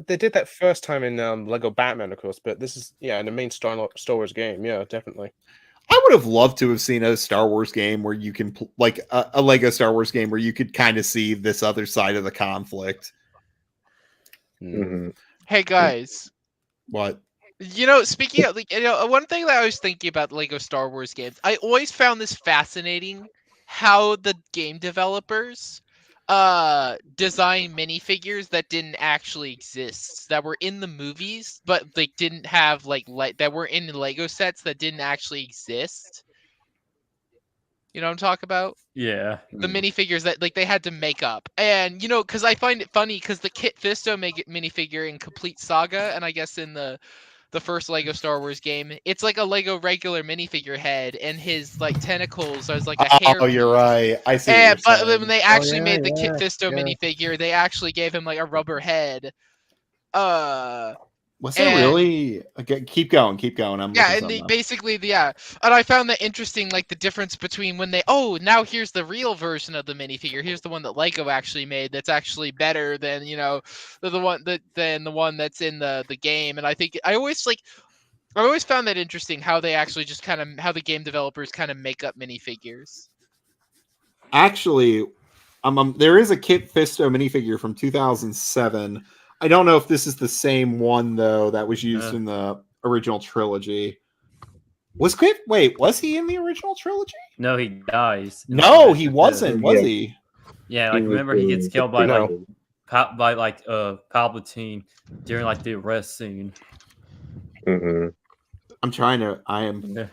they did that first time in Lego Batman, of course, but this is in the main Star Wars game. Yeah, definitely. I would have loved to have seen a Star Wars game where you can like a Lego Star Wars game where you could kind of see this other side of the conflict. Mm-hmm. Hey guys, What? speaking of one thing that I was thinking about Lego Star Wars games, I always found this fascinating how the game developers design minifigures that didn't actually exist, that were in the movies but they didn't have like that were in Lego sets that didn't actually exist. You know what I'm talking about? Yeah. The minifigures that like they had to make up. And because I find it funny because the Kit Fisto minifigure in Complete Saga, and I guess in the first Lego Star Wars game, it's like a Lego regular minifigure head, and his like tentacles are like a hair. Oh, you're right. I see. And What but you're when saying. they actually yeah, made the Kit yeah, Fisto yeah. minifigure, they actually gave him like a rubber head. Was there and- really? Okay, keep going. I'm Yeah, looking and something up. basically, yeah, and I found that interesting, like the difference between when now here's the real version of the minifigure. Here's the one that Lego actually made. That's actually better than the one that's in the game. And I think I always found that interesting how they actually just how the game developers kind of make up minifigures. Actually, there is a Kit Fisto minifigure from 2007. I don't know if this is the same one though that was used in the original trilogy. Was he in the original trilogy? No, he dies. in, No, Revenge he of the wasn't, Sith. was he? Yeah, like He was remember he gets in- killed by No. Palpatine during like the arrest scene. Mhm. I'm trying to Yeah.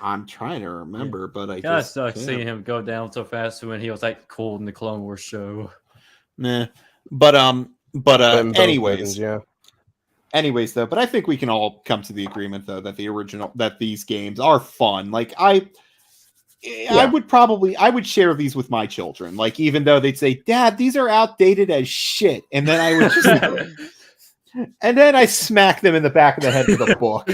I'm trying to remember, but I Kind of just sucks can't. seeing him go down so fast when he was like cool in the Clone Wars show. Nah. But But in both anyways. versions, yeah. Anyways, though, but I think we can all come to the agreement though that these games are fun. Like I would share these with my children. Like even though they'd say, "Dad, these are outdated as shit," and then I would just and then I smack them in the back of the head with a book.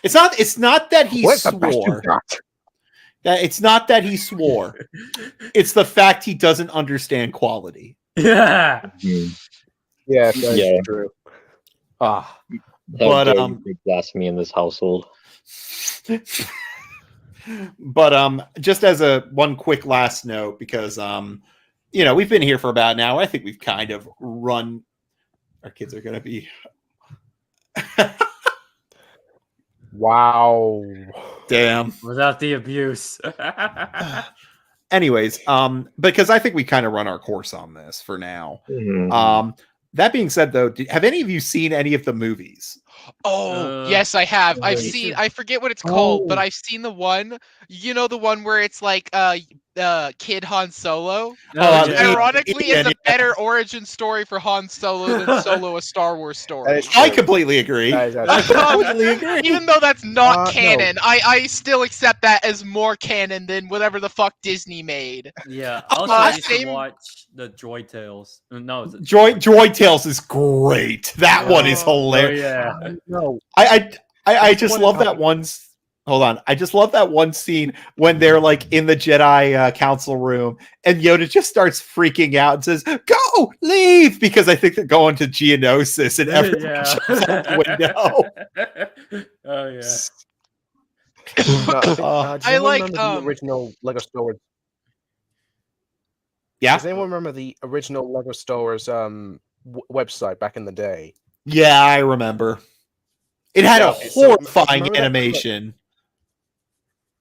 It's not that he What's the best you swore. got? It's not that he swore. It's the fact he doesn't understand quality. Yeah. Mhm. Yeah, that's Yeah. true. Ah, How but dare you big blasphemy in this household? but just as one quick last note, because we've been here for about an hour. I think we've kind of run. Our kids are going to be. Wow. Damn. Without the abuse. anyways, because I think we kind of run our course on this for now. That being said, though, have any of you seen any of the movies? Oh, yes, I have. I've you seen. should- I forget what it's called, but Oh. I've seen the one. You know, the one where it's like Kid Han Solo. Oh, Which yeah. ironically is Yeah. a better origin story for Han Solo than Solo: A Star Wars Story. is I true. completely agree. That is I actually- completely agree. Even though that's not No. canon, I still accept that as more canon than whatever the fuck Disney made. Yeah. Also, I I used same- to watch the Droid Tales. No, it's Droid Tales is great. That one is Oh, hilarious. yeah. No. I That's just one love of- that one. Hold on, I just love that one scene when they're like in the Jedi council room, and Yoda just starts freaking out and says, "Go, leave!" Because I think they're going to Geonosis, and everyone Yeah. jumps out the window. Oh yeah. No, I think, does I anyone like, remember the original Lego Star Wars? Yeah, Does anyone remember the original Lego Star Wars website back in the day? yeah, I remember. It had Yeah, a okay, so horrifying remember that clip? animation.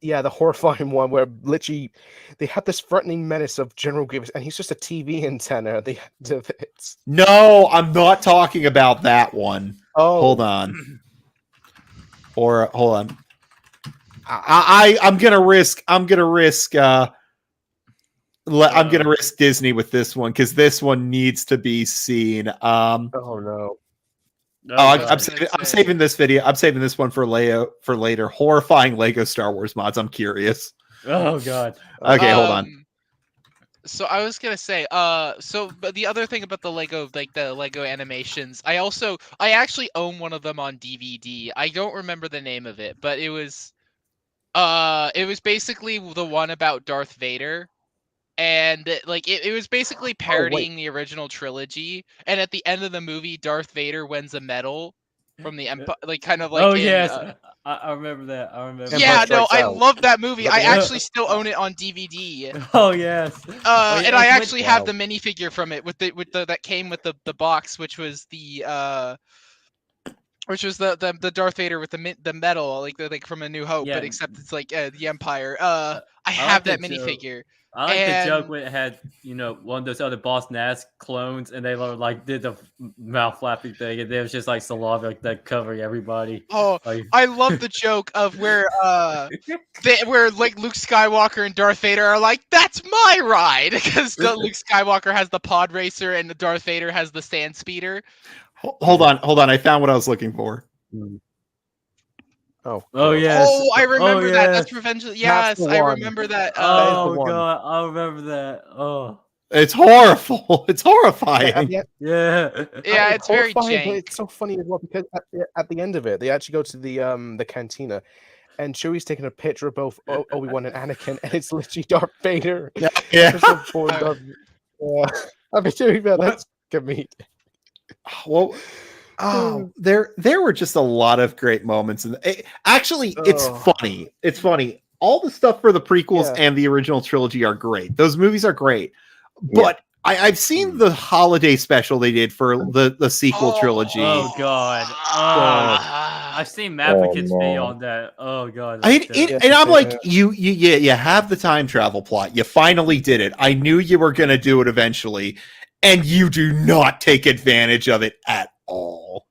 Yeah, the horrifying one where literally they had this threatening menace of General Grievous, and he's just a TV antenna at the end of it. No, I'm not talking about that one. Oh, Hold on. Or hold on. I'm gonna risk. I'm gonna risk Disney with this one because this one needs to be seen. Oh no. I'm God. saving this video. I'm saving this one for later. Horrifying Lego Star Wars mods. I'm curious. Oh god. Okay, hold on. So I was gonna say, but the other thing about the Lego animations, I actually own one of them on DVD. I don't remember the name of it, but it was basically the one about Darth Vader. And it was basically parodying the original trilogy. And at the end of the movie, Darth Vader wins a medal from the Empire, Oh yes. I remember that. I remember. Yeah, Empire no, Strikes I Out. love that movie. I Yeah. actually still own it on DVD. Oh yes. Oh, yeah, And I it's actually have Wow. the minifigure from it with the that came with the box, which was the Darth Vader with the medal, like from A New Hope, Yeah. but except it's like the Empire. I I have like that the joke. minifigure. I like the joke And- when it had, one of those other Boss Nass clones, and they like did the mouth flapping thing, and there was just like saliva like that covering everybody. Oh, Like, I love the joke of where like Luke Skywalker and Darth Vader are like, "That's my ride," because Luke Skywalker has the pod racer and Darth Vader has the sand speeder. Hold on. I found what I was looking for. Oh. oh God. yes. Oh, I remember that. yes. That's Revenge of Yes, the I one. remember that. Oh the one. god, I remember that. Oh It's horrible. It's horrifying. Yeah, yeah. Yeah, it's very horrifying, but jank. it's so funny as well because at the end of it, they actually go to the cantina, and Chewie's taking a picture of both Obi-Wan and Anakin, and it's literally Darth Vader. Yeah. It's so poor Darth- Yeah. I mean, to be fair, that's comedic. Well, there were just a lot of great moments, and actually, it's Oh. funny. It's funny. All the stuff for the prequels Yeah. and the original trilogy are great. Those movies are great, but I've seen the holiday special they did for the sequel trilogy. Oh god. I've seen Maverick's video on that. Oh god. And I'm like, you have the time travel plot. You finally did it. I knew you were going to do it eventually, and you do not take advantage of it at all.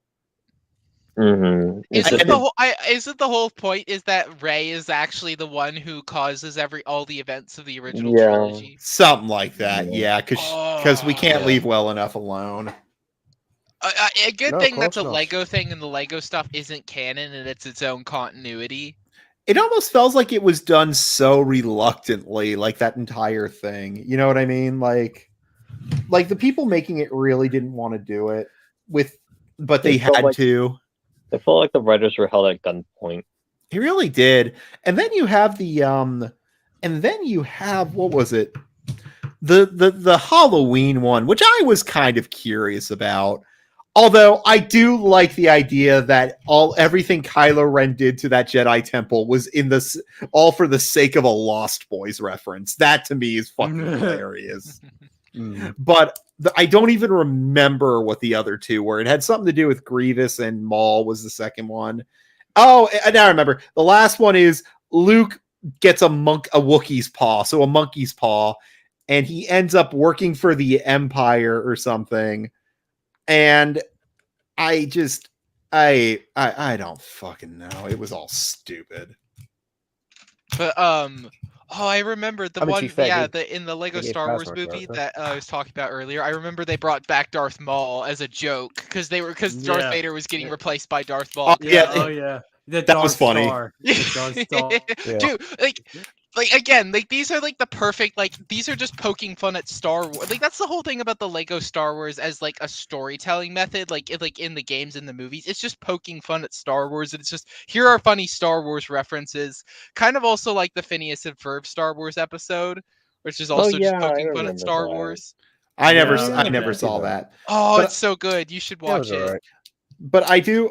Mm-hmm. Isn't the whole point is that Rey is actually the one who causes all the events of the original Yeah. trilogy? Something like that, yeah, because we can't Oh. leave well enough alone. A good No, thing of that's a course not. Lego thing and the Lego stuff isn't canon and it's its own continuity. It almost feels like it was done so reluctantly, like that entire thing. You know what I mean? Like the people making it really didn't want to do it but they It felt had like- to. I felt like the writers were held at gunpoint. He really did. And then you have what was it? The Halloween one, which I was kind of curious about. Although I do like the idea that everything Kylo Ren did to that Jedi temple was all for the sake of a Lost Boys reference. That to me is fucking hilarious. But I don't even remember what the other two were. It had something to do with Grievous, and Maul was the second one. Oh, and now I remember. The last one is Luke gets a Wookiee's paw, so a monkey's paw, and he ends up working for the Empire or something. And I don't fucking know. It was all stupid. But I remember the I mean, to one, be fair, in the Lego they gave Star Wars Phasma a movie character. that I was talking about earlier. I remember they brought back Darth Maul as a joke because Darth Yeah. Vader was getting replaced by Darth Oh, Maul. yeah, Oh yeah. The that was Darth funny. Star. The Darth Star. Yeah. Dude, like again, like these are like the perfect, like these are just poking fun at Star Wars. Like that's the whole thing about the Lego Star Wars as like a storytelling method, like in the games and the movies. It's just poking fun at Star Wars, and it's just here are funny Star Wars references. Kind of also like the Phineas and Ferb Star Wars episode, which is also just yeah, I poking fun at remember Star that. Wars. I never Yeah, I never yeah. saw that. Oh, But- it's so good. You should Yeah, it watch was it. alright. But I do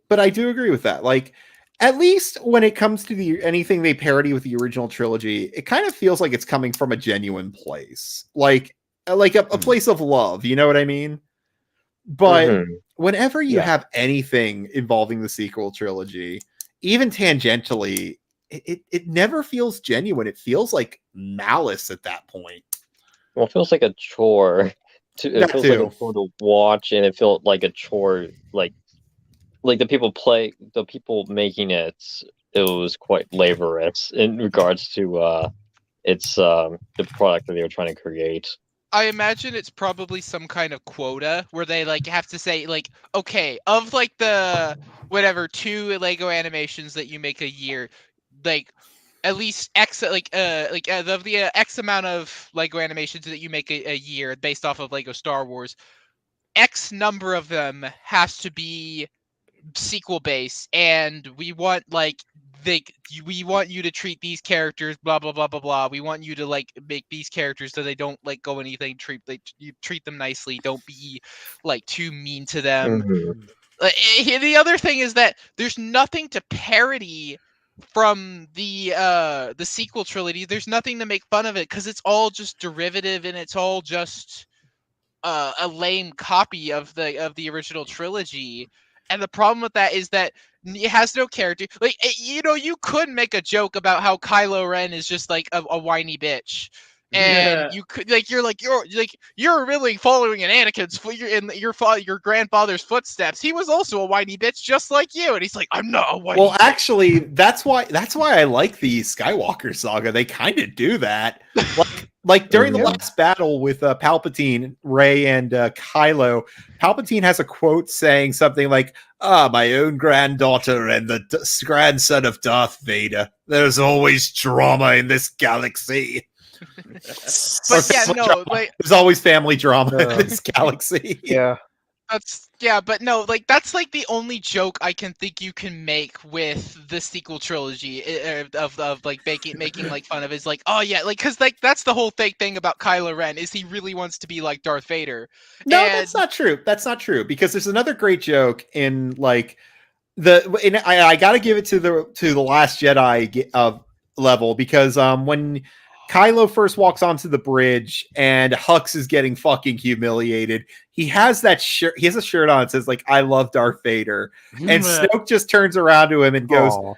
but I do agree with that. Like, at least when it comes to anything they parody with the original trilogy, it kind of feels like it's coming from a genuine place. Like a place of love, you know what I mean? But Mhm. whenever you Yeah. have anything involving the sequel trilogy, even tangentially, it never feels genuine. It feels like malice at that point. Well, it feels like a chore. It That feels like too. a chore to watch, and it felt like a chore. Like the people making it. It was quite laborious in regards to its the product that they were trying to create. I imagine it's probably some kind of quota where they like have to say like, okay, of like the whatever 2 Lego animations that you make a year, like at least X of the X amount of Lego animations that you make a year based off of Lego Star Wars, X number of them has to be sequel based, and we want we want you to treat these characters blah blah blah blah blah. We want you to like make these characters so they don't like go anything. You treat them nicely. Don't be like too mean to them. Mhm. The other thing is that there's nothing to parody from the sequel trilogy. There's nothing to make fun of it because it's all just derivative and it's all just a lame copy of the original trilogy. And the problem with that is that it has no character. Like you could make a joke about how Kylo Ren is just like a whiny bitch, and you could you're really following in your grandfather's footsteps. He was also a whiny bitch just like you, and he's like, I'm not a whiny. Well, actually, that's why I like the Skywalker saga. They kind of do that. Like during the Yeah. last battle with Palpatine, Rey, and Kylo, Palpatine has a quote saying something like, my own granddaughter and the grandson of Darth Vader. There's always drama in this galaxy." But yeah, no, like There's always family drama in No. this galaxy. Yeah. but no, like that's like the only joke I can think you can make with the sequel trilogy of like making like fun of is like, oh yeah, like because like that's the whole thing about Kylo Ren is he really wants to be like Darth Vader. No, And- that's not true. That's not true because there's another great joke in like I got to give it to the Last Jedi level because when Kylo first walks onto the bridge and Hux is getting fucking humiliated, he has that shirt. He has a shirt on that says like "I love Darth Vader," and Snoke just turns around to him and goes, Aw.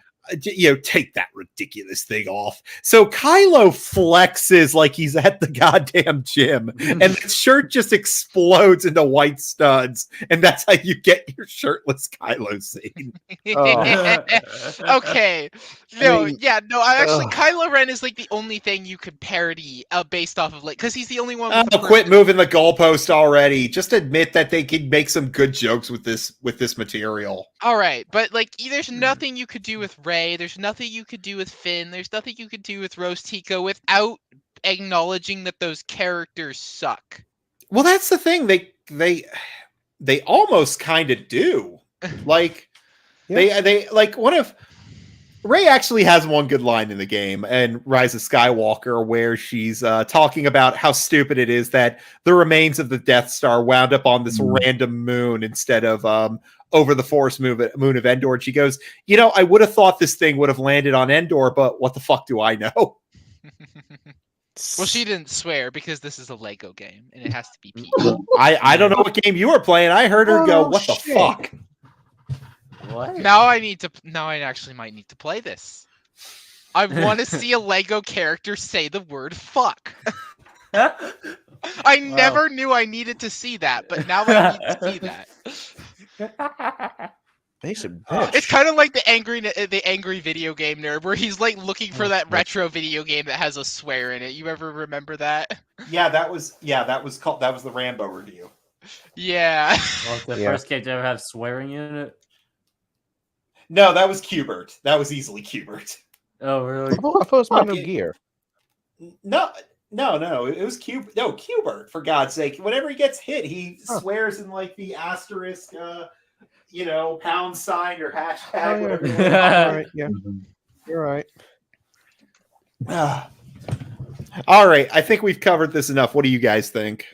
take that ridiculous thing off. So Kylo flexes like he's at the goddamn gym, and the shirt just explodes into white studs, and that's how you get your shirtless Kylo scene. Okay. No, I mean, actually, ugh. Kylo Ren is like the only thing you could parody based off of like, because he's the only one. Oh, With the quit moving the goalpost already. Just admit that they can make some good jokes with this material. All right, but like, there's nothing you could do with Rey. There's nothing you could do with Finn. There's nothing you could do with Rose Tico without acknowledging that those characters suck. Well, that's the thing. They almost kind of do. Like they like one of Rey actually has one good line in the game and Rise of Skywalker where she's talking about how stupid it is that the remains of the Death Star wound up on this random moon instead of over the forest moon of Endor. And she goes, I would have thought this thing would have landed on Endor, but what the fuck do I know? Well, she didn't swear because this is a Lego game and it has to be PG. I don't know what game you were playing. I heard her go, what the shit. fuck? What? Now I actually might need to play this. I want to see a Lego character say the word fuck. I never knew I needed to see that, but now I need to see that. Basic It's bitch. kind of like the angry video game nerd, where he's like looking for that retro video game that has a swear in it. You ever remember that? Yeah, that was the Rambo review. Yeah. Was the Yeah. first game to ever have swearing in it? No, that was Qbert. That was easily Qbert. Oh, really? I thought it was Metal Fuck it. Gear. No, it was Qbert, for God's sake. Whenever he gets hit, he swears in like the asterisk, pound sign or hashtag, Oh, whatever. yeah. All right, yeah. You're right. All right, I think we've covered this enough. What do you guys think?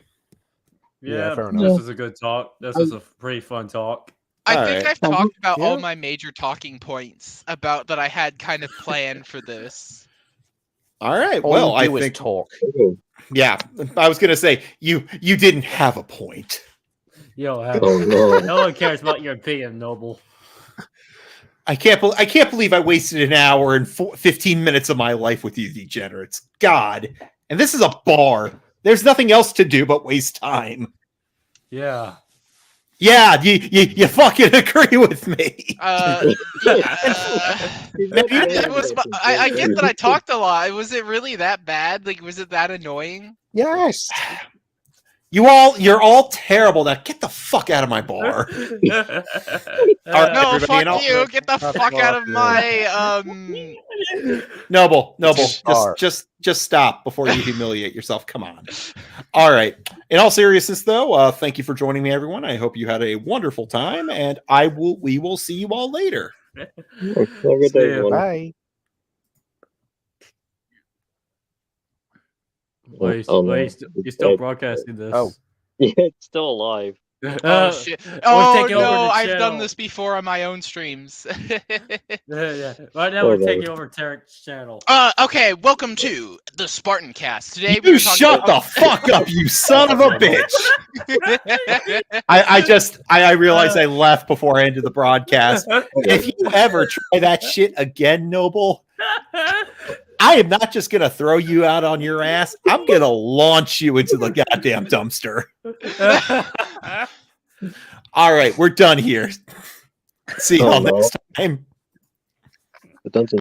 Yeah, Yeah, fair this enough. was a good talk. This was a pretty fun talk. I All think right. I've talked about all Yeah. my major talking points about that I had kind of planned for this. All right. All Well, you I do is think talk. yeah. I was gonna say you didn't have a point. Yo, Oh, no. no one cares about your opinion, Noble. I can't believe I wasted an hour and 15 minutes of my life with you degenerates. God. And this is a bar. There's nothing else to do but waste time. Yeah. Yeah, you fucking agree with me. I get that I talked a lot. Was it really that bad? Like, was it that annoying? Yes. You're all terrible. Now get the fuck out of my bar. All right, No, everybody, fuck and I'll- you. Get the fuck out of my Noble, Bar. just stop before you humiliate yourself. Come on. All right. In all seriousness, though, thank you for joining me, everyone. I hope you had a wonderful time, and we will see you all later. Have a good day, everyone. Bye. Wait, Oh, no. you're still broadcasting this. Oh. Yeah, it's still alive. Oh shit! we're Oh taking over no! the I've done channel. this before on my own streams. Yeah. Right now Oh, we're no. taking over Tariks' channel. Okay. Welcome to the Spartan Cast. Today You shut the fuck up, you son of a bitch. I realized I left before I ended the broadcast. If you ever try that shit again, Noble, I am not just gonna throw you out on your ass. I'm gonna launch you into the goddamn dumpster. All right, we're done here. See y'all Oh, no. next time. The Dungeon